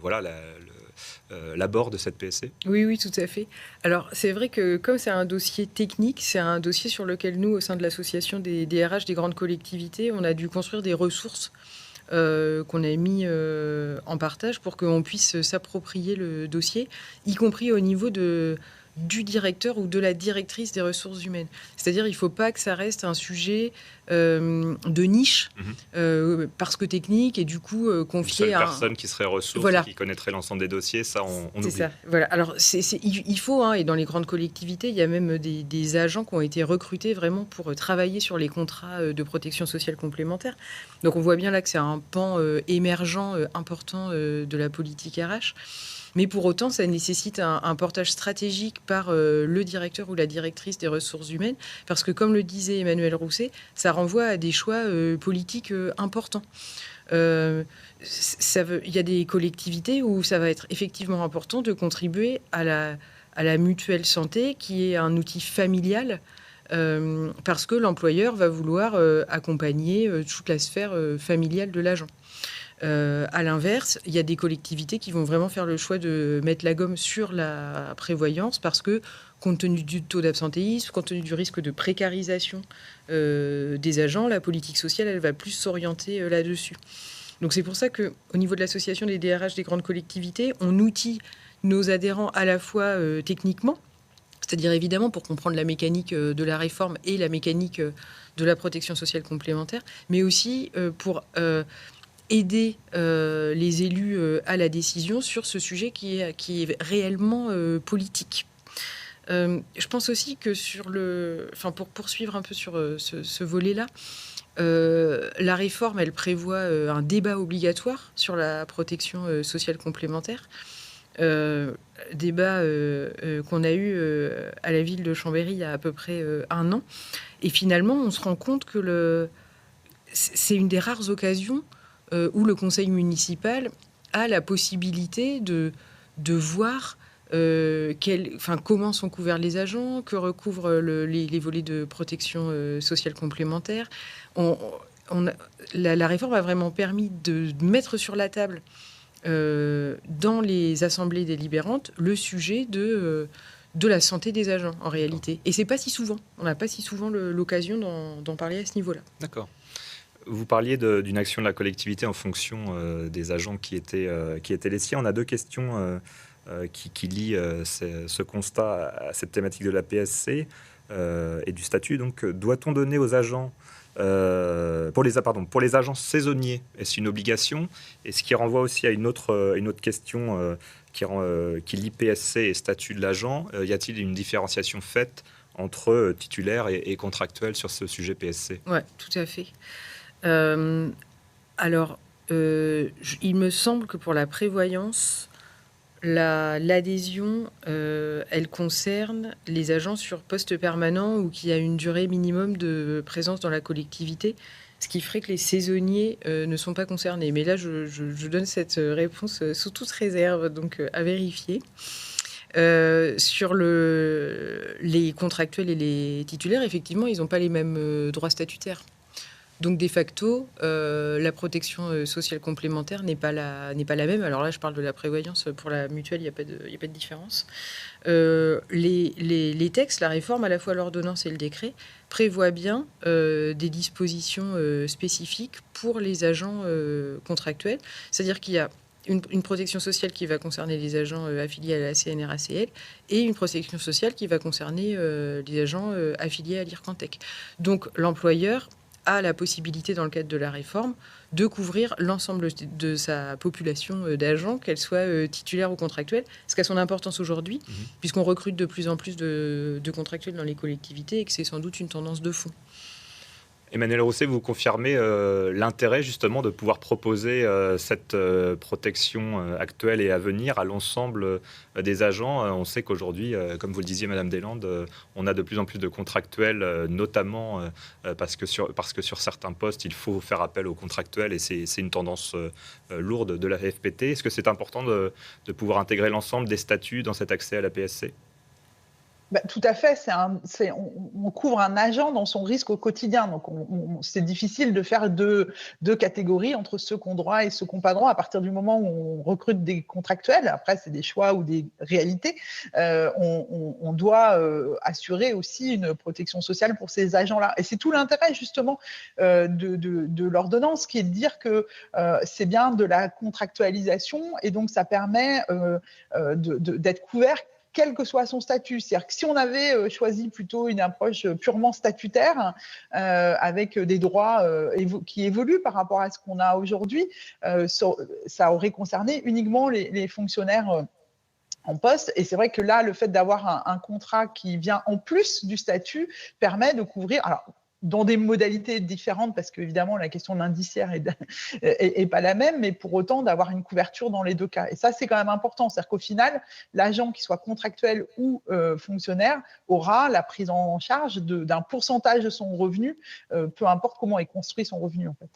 l'abord de cette PSC? Oui, tout à fait. Alors, c'est vrai que comme c'est un dossier technique, c'est un dossier sur lequel nous, au sein de l'association des DRH des grandes collectivités, on a dû construire des ressources qu'on a mis en partage pour qu'on puisse s'approprier le dossier, y compris au niveau du directeur ou de la directrice des ressources humaines. C'est-à-dire il ne faut pas que ça reste un sujet de niche, parce que technique, et du coup confier à une personne qui serait ressource, voilà, qui connaîtrait l'ensemble des dossiers, ça on oublie. C'est ça, voilà. Alors il faut, et dans les grandes collectivités, il y a même des agents qui ont été recrutés vraiment pour travailler sur les contrats de protection sociale complémentaire. Donc on voit bien là que c'est un pan émergent important de la politique RH. Mais pour autant, ça nécessite un portage stratégique par le directeur ou la directrice des ressources humaines, parce que, comme le disait Emmanuel Rousset, ça renvoie à des choix politiques importants. Il y a des collectivités où ça va être effectivement important de contribuer à la mutuelle santé, qui est un outil familial, parce que l'employeur va vouloir accompagner toute la sphère familiale de l'agent. À l'inverse, il y a des collectivités qui vont vraiment faire le choix de mettre la gomme sur la prévoyance parce que, compte tenu du taux d'absentéisme, compte tenu du risque de précarisation des agents, la politique sociale, elle va plus s'orienter là-dessus. Donc c'est pour ça qu'au niveau de l'association des DRH des grandes collectivités, on outille nos adhérents à la fois techniquement, c'est-à-dire évidemment pour comprendre la mécanique de la réforme et la mécanique de la protection sociale complémentaire, mais aussi pour aider les élus à la décision sur ce sujet qui est réellement politique. Je pense aussi que pour poursuivre un peu sur ce volet-là, la réforme, elle prévoit un débat obligatoire sur la protection sociale complémentaire. Débat qu'on a eu à la ville de Chambéry il y a à peu près 1 an. Et finalement, on se rend compte que c'est une des rares occasions où le conseil municipal a la possibilité de voir comment sont couverts les agents, que recouvrent les volets de protection sociale complémentaire. La réforme a vraiment permis de mettre sur la table, dans les assemblées délibérantes, le sujet de la santé des agents, en réalité. Et c'est pas si souvent. On n'a pas si souvent l'occasion d'en parler à ce niveau-là. D'accord. Vous parliez d'une action de la collectivité en fonction des agents qui étaient les siens. On a 2 questions qui lient ce constat à cette thématique de la PSC et du statut. Donc, doit-on donner aux agents, pour les agents saisonniers, est-ce une obligation? Et ce qui renvoie aussi à une autre question qui lie PSC et statut de l'agent. Y a-t-il une différenciation faite entre titulaires et contractuels sur ce sujet PSC? Oui, tout à fait. Il me semble que pour la prévoyance, l'adhésion, elle concerne les agents sur poste permanent ou qui a une durée minimum de présence dans la collectivité, ce qui ferait que les saisonniers ne sont pas concernés. Mais là, je donne cette réponse sous toute réserve, donc à vérifier. Sur les contractuels et les titulaires, effectivement, ils n'ont pas les mêmes droits statutaires. Donc, de facto, la protection sociale complémentaire n'est pas la même. Alors là, je parle de la prévoyance. Pour la mutuelle, il n'y a pas de différence. Les textes, la réforme, à la fois l'ordonnance et le décret, prévoient bien des dispositions spécifiques pour les agents contractuels. C'est-à-dire qu'il y a une protection sociale qui va concerner les agents affiliés à la CNRACL et une protection sociale qui va concerner les agents affiliés à l'IRCANTEC. Donc, l'employeur a la possibilité, dans le cadre de la réforme, de couvrir l'ensemble de sa population d'agents, qu'elle soit titulaire ou contractuelle, ce qui a son importance aujourd'hui, puisqu'on recrute de plus en plus de contractuels dans les collectivités et que c'est sans doute une tendance de fond. Emmanuel Rousset, vous confirmez l'intérêt justement de pouvoir proposer cette protection actuelle et à venir à l'ensemble des agents. On sait qu'aujourd'hui, comme vous le disiez, Madame Deslandes, on a de plus en plus de contractuels, notamment parce que sur certains postes, il faut faire appel aux contractuels et c'est une tendance lourde de la FPT. Est-ce que c'est important de pouvoir intégrer l'ensemble des statuts dans cet accès à la PSC ? Tout à fait, on couvre un agent dans son risque au quotidien. Donc, c'est difficile de faire deux catégories entre ceux qui ont droit et ceux qui n'ont pas droit. À partir du moment où on recrute des contractuels, après, c'est des choix ou des réalités, on doit assurer aussi une protection sociale pour ces agents-là. Et c'est tout l'intérêt, justement, de l'ordonnance, qui est de dire que c'est bien de la contractualisation et donc ça permet d'être couvert quel que soit son statut. C'est-à-dire que si on avait choisi plutôt une approche purement statutaire, avec des droits qui évoluent par rapport à ce qu'on a aujourd'hui, ça aurait concerné uniquement les fonctionnaires en poste. Et c'est vrai que là, le fait d'avoir un contrat qui vient en plus du statut permet de couvrir... Alors, dans des modalités différentes, parce qu'évidemment, la question de l'indiciaire est pas la même, mais pour autant d'avoir une couverture dans les deux cas. Et ça, c'est quand même important. C'est-à-dire qu'au final, l'agent, qui soit contractuel ou fonctionnaire, aura la prise en charge d'un pourcentage de son revenu, peu importe comment est construit son revenu, en fait.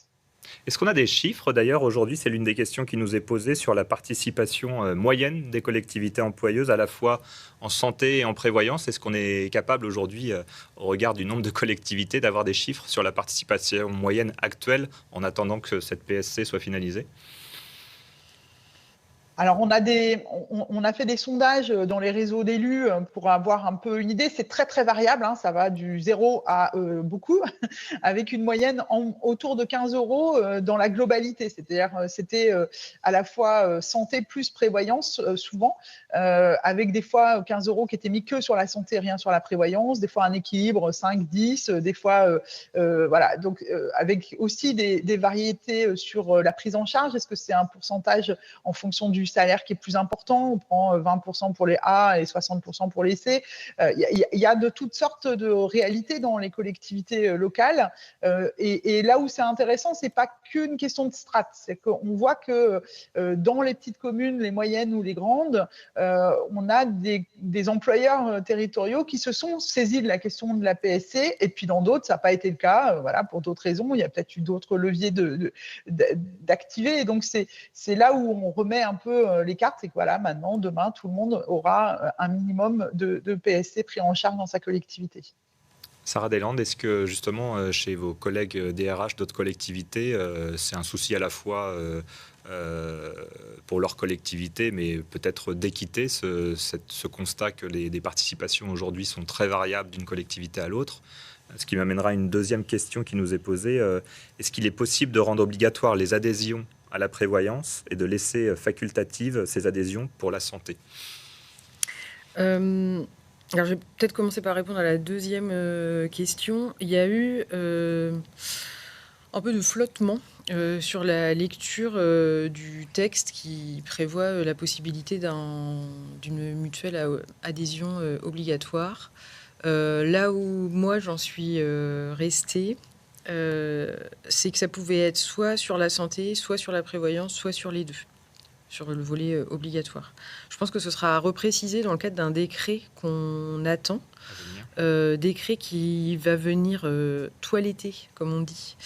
Est-ce qu'on a des chiffres d'ailleurs aujourd'hui? C'est l'une des questions qui nous est posée sur la participation moyenne des collectivités employeuses à la fois en santé et en prévoyance. Est-ce qu'on est capable aujourd'hui, au regard du nombre de collectivités, d'avoir des chiffres sur la participation moyenne actuelle en attendant que cette PSC soit finalisée? Alors, on a fait des sondages dans les réseaux d'élus pour avoir un peu une idée. C'est très, très variable. Ça va du 0 à beaucoup, avec une moyenne autour de 15 € dans la globalité. C'est-à-dire, c'était à la fois santé plus prévoyance, souvent, avec des fois 15 € qui étaient mis que sur la santé, rien sur la prévoyance. Des fois, un équilibre 5-10. Des fois, voilà. Donc, avec aussi des variétés sur la prise en charge. Est-ce que c'est un pourcentage en fonction du salaire qui est plus important? On prend 20% pour les A et 60% pour les C. Il y a de toutes sortes de réalités dans les collectivités locales. Et là où c'est intéressant, c'est pas qu'une question de strate. C'est qu'on voit que dans les petites communes, les moyennes ou les grandes, on a des employeurs territoriaux qui se sont saisis de la question de la PSC. Et puis dans d'autres, ça n'a pas été le cas. Voilà, pour d'autres raisons, il y a peut-être eu d'autres leviers d'activer. Et donc c'est là où on remet un peu les cartes, c'est que voilà, maintenant, demain, tout le monde aura un minimum de PSC pris en charge dans sa collectivité. Sarah Deslandes, est-ce que justement chez vos collègues DRH d'autres collectivités, c'est un souci à la fois pour leur collectivité, mais peut-être d'équité, ce constat que des participations aujourd'hui sont très variables d'une collectivité à l'autre? Ce qui m'amènera à une deuxième question qui nous est posée. Est-ce qu'il est possible de rendre obligatoire les adhésions à la prévoyance et de laisser facultatives ces adhésions pour la santé? Alors, je vais peut-être commencer par répondre à la deuxième question. Il y a eu un peu de flottement sur la lecture du texte qui prévoit la possibilité d'une mutuelle à adhésion obligatoire. Là où moi, j'en suis restée, c'est que ça pouvait être soit sur la santé, soit sur la prévoyance, soit sur les deux, sur le volet obligatoire. Je pense que ce sera à repréciser dans le cadre d'un décret qu'on attend, décret qui va venir toiletter, comme on dit,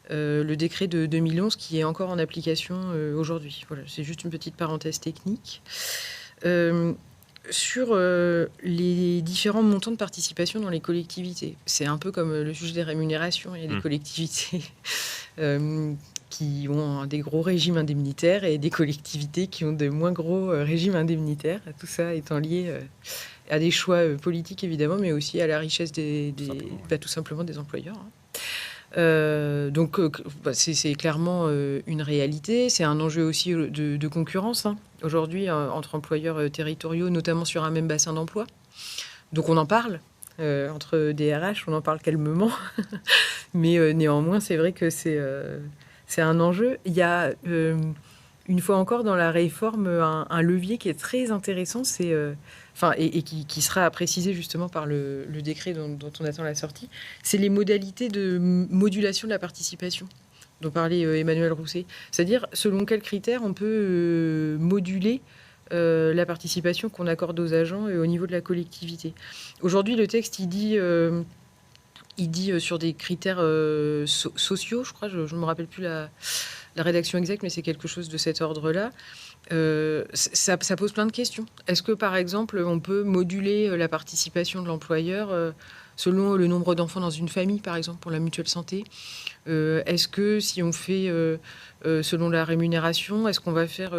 le décret de 2011 qui est encore en application aujourd'hui. Voilà, c'est juste une petite parenthèse technique. sur les différents montants de participation dans les collectivités. C'est un peu comme le sujet des rémunérations. Il y a des collectivités qui ont des gros régimes indemnitaires et des collectivités qui ont de moins gros régimes indemnitaires. Tout ça étant lié à des choix politiques, évidemment, mais aussi à la richesse tout simplement des employeurs. Donc, c'est clairement une réalité. C'est un enjeu aussi de concurrence, aujourd'hui, entre employeurs territoriaux, notamment sur un même bassin d'emploi. Donc, on en parle. Entre DRH, on en parle calmement. Mais néanmoins, c'est vrai que c'est un enjeu. Il y a, une fois encore, dans la réforme, un levier qui est très intéressant, c'est... et qui sera précisé justement par le décret dont on attend la sortie, c'est les modalités de modulation de la participation dont parlait Emmanuel Rousset. C'est-à-dire, selon quels critères on peut moduler la participation qu'on accorde aux agents au niveau de la collectivité. Aujourd'hui, le texte, il dit sur des critères sociaux, je crois, je ne me rappelle plus la rédaction exacte, mais c'est quelque chose de cet ordre-là. Ça pose plein de questions. Est-ce que, par exemple, on peut moduler la participation de l'employeur selon le nombre d'enfants dans une famille, par exemple, pour la mutuelle santé? Est-ce que si on fait selon la rémunération, est-ce qu'on va faire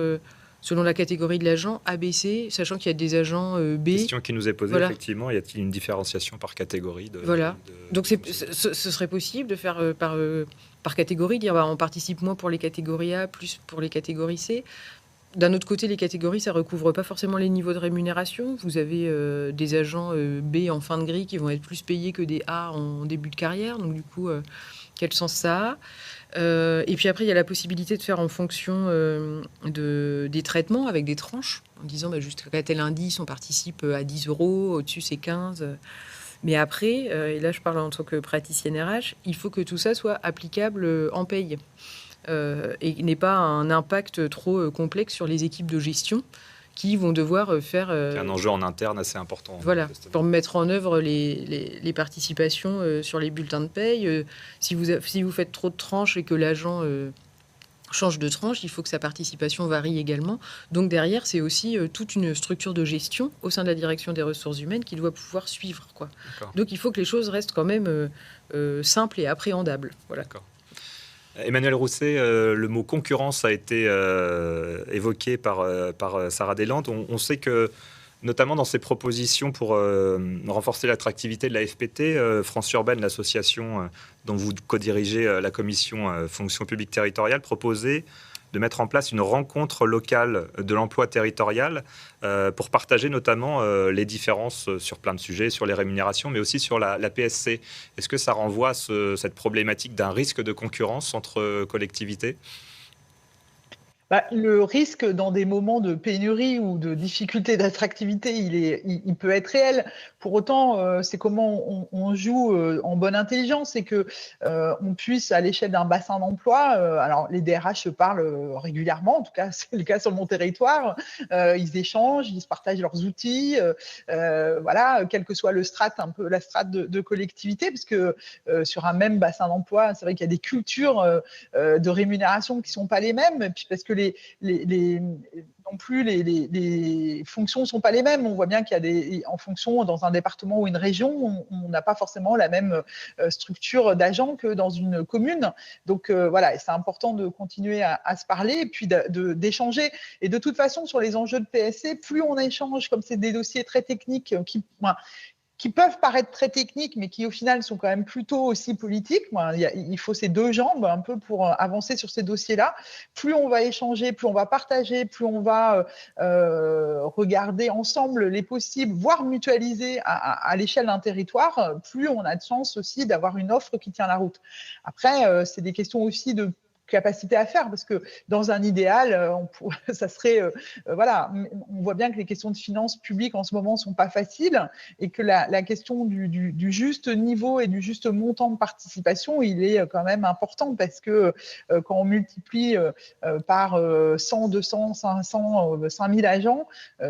selon la catégorie de l'agent A, B, C, sachant qu'il y a des agents B? Question qui nous est posée, voilà. Effectivement. Y a-t-il une différenciation par catégorie Voilà. Donc, ce serait possible de faire par catégorie, dire on participe moins pour les catégories A, plus pour les catégories C. D'un autre côté, les catégories, ça recouvre pas forcément les niveaux de rémunération. Vous avez des agents B en fin de grille qui vont être plus payés que des A en début de carrière. Donc, du coup, quel sens ça a? Et puis après, il y a la possibilité de faire en fonction des traitements avec des tranches, en disant jusqu'à tel indice, on participe à 10 €, au-dessus, c'est 15. Mais après, et là, je parle en tant que praticienne RH, il faut que tout ça soit applicable en paye. Et n'ait pas un impact trop complexe sur les équipes de gestion qui vont devoir faire... C'est un enjeu en interne assez important. Voilà, pour mettre en œuvre les participations sur les bulletins de paye. Si vous faites trop de tranches et que l'agent change de tranche, il faut que sa participation varie également. Donc derrière, c'est aussi toute une structure de gestion au sein de la direction des ressources humaines qui doit pouvoir suivre, quoi. Donc il faut que les choses restent quand même simples et appréhendables. Voilà. Emmanuel Rousset, le mot concurrence a été évoqué par Sarah Deslandes. On sait que, notamment dans ses propositions pour renforcer l'attractivité de la FPT, France Urbaine, l'association dont vous co-dirigez la commission fonction publique territoriale, proposait de mettre en place une rencontre locale de l'emploi territorial pour partager notamment les différences sur plein de sujets, sur les rémunérations, mais aussi sur la PSC. Est-ce que ça renvoie à cette problématique d'un risque de concurrence entre collectivités ? Le risque dans des moments de pénurie ou de difficulté d'attractivité, il peut être réel. Pour autant, c'est comment on joue en bonne intelligence et que on puisse, à l'échelle d'un bassin d'emploi, alors les DRH se parlent régulièrement, en tout cas c'est le cas sur mon territoire, ils échangent, ils se partagent leurs outils, voilà, quel que soit le strate, un peu la strate de collectivité, parce que sur un même bassin d'emploi, c'est vrai qu'il y a des cultures de rémunération qui sont pas les mêmes, et puis parce que non plus les fonctions ne sont pas les mêmes. On voit bien qu'il y a en fonction, dans un département ou une région, on n'a pas forcément la même structure d'agents que dans une commune. Donc voilà, c'est important de continuer à se parler et puis d'échanger. Et de toute façon, sur les enjeux de PSC, plus on échange, comme c'est des dossiers très techniques qui peuvent paraître très techniques, mais qui au final sont quand même plutôt aussi politiques. Il faut ces deux jambes un peu pour avancer sur ces dossiers-là. Plus on va échanger, plus on va partager, plus on va regarder ensemble les possibles, voire mutualiser à l'échelle d'un territoire, plus on a de chance aussi d'avoir une offre qui tient la route. Après, c'est des questions aussi de capacité à faire, parce que dans un idéal, ça serait voilà, on voit bien que les questions de finances publiques en ce moment sont pas faciles et que la question du juste niveau et du juste montant de participation, il est quand même important, parce que quand on multiplie par 100, 200, 500, 5000 agents,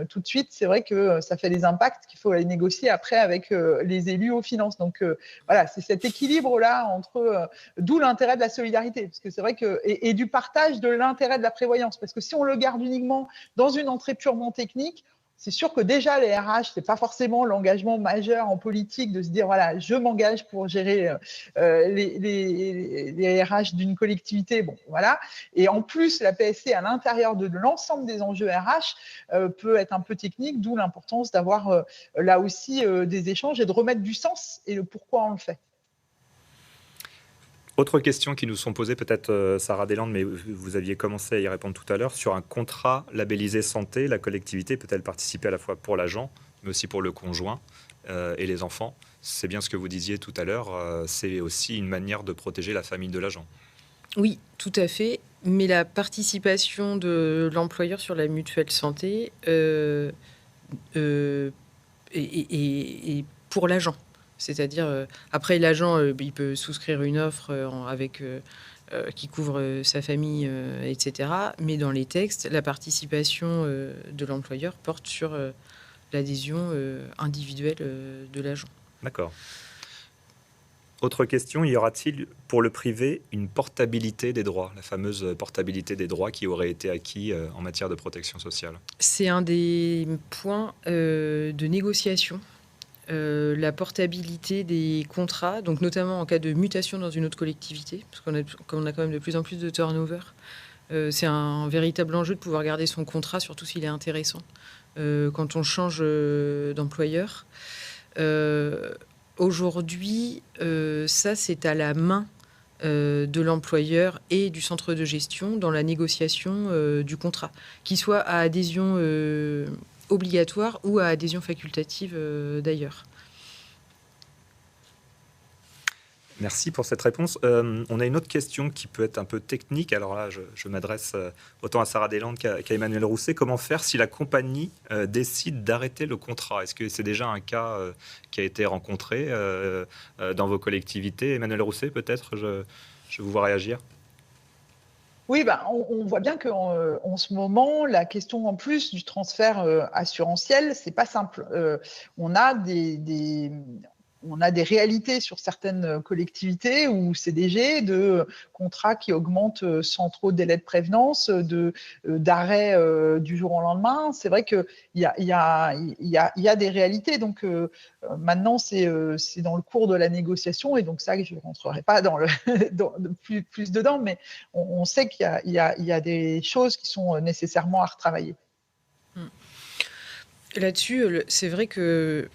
tout de suite, c'est vrai que ça fait des impacts qu'il faut aller négocier après avec les élus aux finances. Donc voilà, c'est cet équilibre-là entre d'où l'intérêt de la solidarité, parce que c'est vrai que et du partage de l'intérêt de la prévoyance, parce que si on le garde uniquement dans une entrée purement technique, c'est sûr que déjà, les RH, ce n'est pas forcément l'engagement majeur en politique de se dire, voilà, je m'engage pour gérer les RH d'une collectivité. Bon, voilà. Et en plus, la PSC, à l'intérieur de l'ensemble des enjeux RH, peut être un peu technique, d'où l'importance d'avoir là aussi des échanges et de remettre du sens et le pourquoi on le fait. Autre question qui nous sont posées, peut-être Sarah Deslandes, mais vous aviez commencé à y répondre tout à l'heure, sur un contrat labellisé santé, la collectivité peut-elle participer à la fois pour l'agent, mais aussi pour le conjoint et les enfants? C'est bien ce que vous disiez tout à l'heure, c'est aussi une manière de protéger la famille de l'agent. Oui, tout à fait. Mais la participation de l'employeur sur la mutuelle santé est pour l'agent. C'est-à-dire, après, l'agent, il peut souscrire une offre qui couvre sa famille, etc. Mais dans les textes, la participation de l'employeur porte sur l'adhésion individuelle de l'agent. D'accord. Autre question, y aura-t-il pour le privé une portabilité des droits, la fameuse portabilité des droits qui aurait été acquis en matière de protection sociale? C'est un des points de négociation. La portabilité des contrats, donc notamment en cas de mutation dans une autre collectivité, parce qu'on a quand même de plus en plus de turnover. C'est un véritable enjeu de pouvoir garder son contrat, surtout s'il est intéressant, quand on change d'employeur. Aujourd'hui, ça, c'est à la main de l'employeur et du centre de gestion dans la négociation du contrat, qu'il soit à adhésion obligatoire ou à adhésion facultative d'ailleurs. Merci pour cette réponse. On a une autre question qui peut être un peu technique. Alors là, je m'adresse autant à Sarah Deslandes qu'à Emmanuel Rousset. Comment faire si la compagnie décide d'arrêter le contrat? Est-ce que c'est déjà un cas qui a été rencontré dans vos collectivités? Emmanuel Rousset, peut-être, je vous vois réagir. Oui, on voit bien qu'en ce moment, la question en plus du transfert assurantiel, c'est pas simple. On a des réalités sur certaines collectivités ou CDG de contrats qui augmentent sans trop de délai de prévenance, d'arrêt du jour au lendemain. C'est vrai qu'il y a des réalités. Donc maintenant, c'est dans le cours de la négociation et donc ça, je ne rentrerai pas plus dedans, mais on sait qu'il y a des choses qui sont nécessairement à retravailler. Là-dessus, c'est vrai que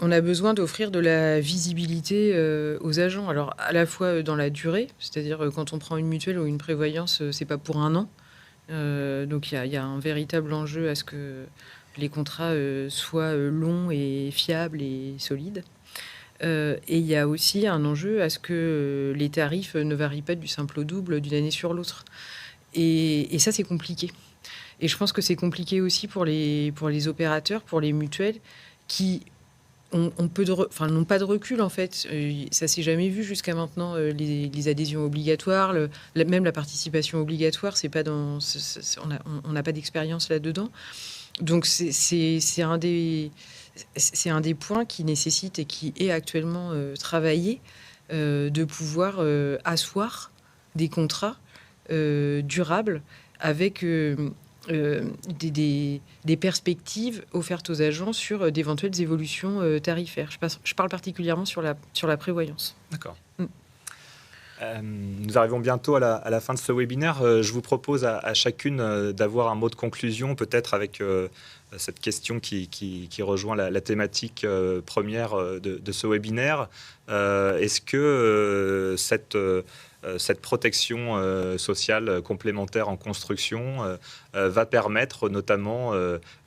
on a besoin d'offrir de la visibilité aux agents. Alors, à la fois dans la durée, c'est-à-dire quand on prend une mutuelle ou une prévoyance, c'est pas pour un an. Donc, il y a un véritable enjeu à ce que les contrats soient longs et fiables et solides. Et il y a aussi un enjeu à ce que les tarifs ne varient pas du simple au double d'une année sur l'autre. Et ça, c'est compliqué. Et je pense que c'est compliqué aussi pour les opérateurs, pour les mutuelles, qui n'ont pas de recul en fait. Ça s'est jamais vu jusqu'à maintenant, les adhésions obligatoires, même la participation obligatoire, c'est pas on n'a pas d'expérience là-dedans. Donc c'est un des points qui nécessite et qui est actuellement travaillé, de pouvoir asseoir des contrats durables avec des perspectives offertes aux agents sur d'éventuelles évolutions tarifaires. Je parle particulièrement sur la prévoyance. D'accord. Nous arrivons bientôt à la fin de ce webinaire. Je vous propose à chacune d'avoir un mot de conclusion, peut-être avec cette question qui rejoint la thématique première de ce webinaire. Est-ce que cette protection sociale complémentaire en construction va permettre notamment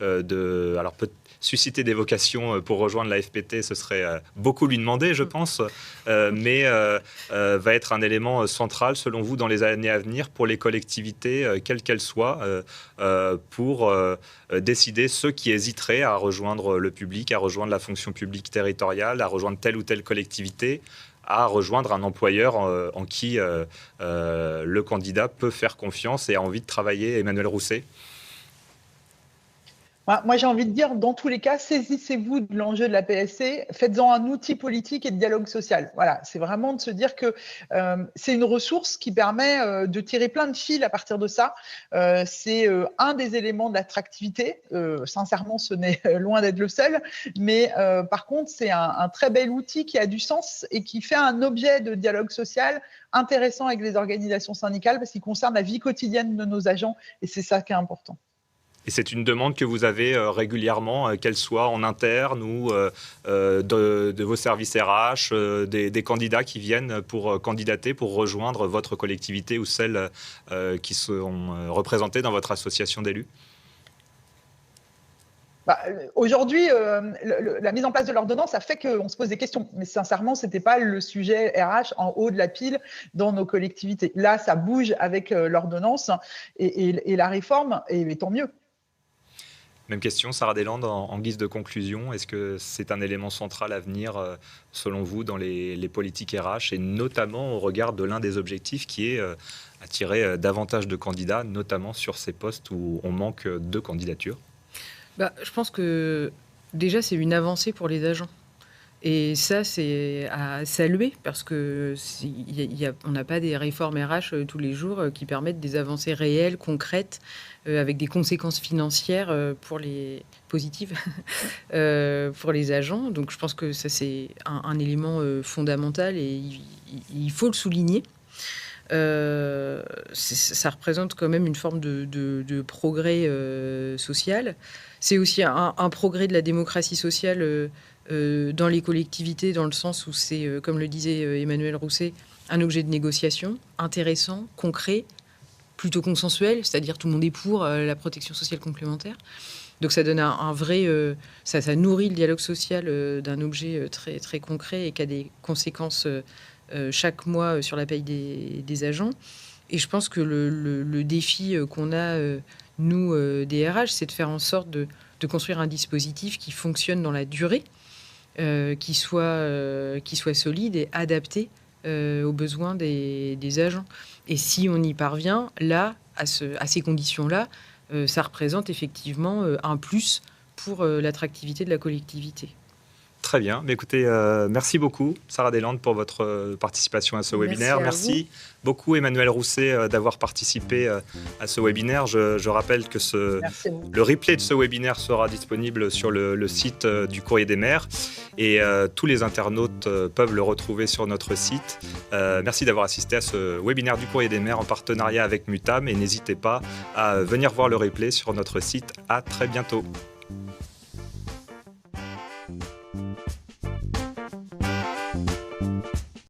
alors susciter des vocations pour rejoindre la FPT, ce serait beaucoup lui demander, je pense, mais va être un élément central, selon vous, dans les années à venir pour les collectivités, quelles qu'elles soient, pour décider ceux qui hésiteraient à rejoindre le public, à rejoindre la fonction publique territoriale, à rejoindre telle ou telle collectivité, à rejoindre un employeur en qui le candidat peut faire confiance et a envie de travailler. Emmanuel Rousset. Moi, j'ai envie de dire, dans tous les cas, saisissez-vous de l'enjeu de la PSC, faites-en un outil politique et de dialogue social. Voilà, c'est vraiment de se dire que c'est une ressource qui permet de tirer plein de fils à partir de ça. C'est un des éléments de l'attractivité. Sincèrement, ce n'est loin d'être le seul. Mais par contre, c'est un très bel outil qui a du sens et qui fait un objet de dialogue social intéressant avec les organisations syndicales parce qu'il concerne la vie quotidienne de nos agents et c'est ça qui est important. Et c'est une demande que vous avez régulièrement, qu'elle soit en interne ou de vos services RH, des candidats qui viennent pour candidater, pour rejoindre votre collectivité ou celles qui sont représentées dans votre association d'élus? Aujourd'hui, la mise en place de l'ordonnance a fait qu'on se pose des questions. Mais sincèrement, ce n'était pas le sujet RH en haut de la pile dans nos collectivités. Là, ça bouge avec l'ordonnance et la réforme, et tant mieux. Même question, Sarah Deslandes, en guise de conclusion, est-ce que c'est un élément central à venir, selon vous, dans les politiques RH, et notamment au regard de l'un des objectifs qui est attirer davantage de candidats, notamment sur ces postes où on manque de candidatures? Je pense que déjà, c'est une avancée pour les agents. Et ça, c'est à saluer parce que on n'a pas des réformes RH tous les jours qui permettent des avancées réelles, concrètes, avec des conséquences financières positives pour les agents. Donc, je pense que ça, c'est un élément fondamental et il faut le souligner. Ça représente quand même une forme de progrès social. C'est aussi un progrès de la démocratie sociale dans les collectivités, dans le sens où c'est, comme le disait Emmanuel Rousset, un objet de négociation intéressant, concret, plutôt consensuel, c'est-à-dire tout le monde est pour la protection sociale complémentaire. Donc ça donne un vrai... ça nourrit le dialogue social d'un objet très, très concret et qui a des conséquences chaque mois sur la paye des agents. Et je pense que le défi qu'on a, nous, des RH, c'est de faire en sorte de construire un dispositif qui fonctionne dans la durée, qui soit solide et adapté aux besoins des agents. Et si on y parvient, là, à ces conditions-là, ça représente effectivement un plus pour l'attractivité de la collectivité. Très bien. Mais écoutez, merci beaucoup, Sarah Deslandes, pour votre participation à ce webinaire. Merci beaucoup, Emmanuel Rousset, d'avoir participé à ce webinaire. Je rappelle que le replay de ce webinaire sera disponible sur le site du Courrier des maires et tous les internautes peuvent le retrouver sur notre site. Merci d'avoir assisté à ce webinaire du Courrier des maires en partenariat avec Mutam et n'hésitez pas à venir voir le replay sur notre site. À très bientôt.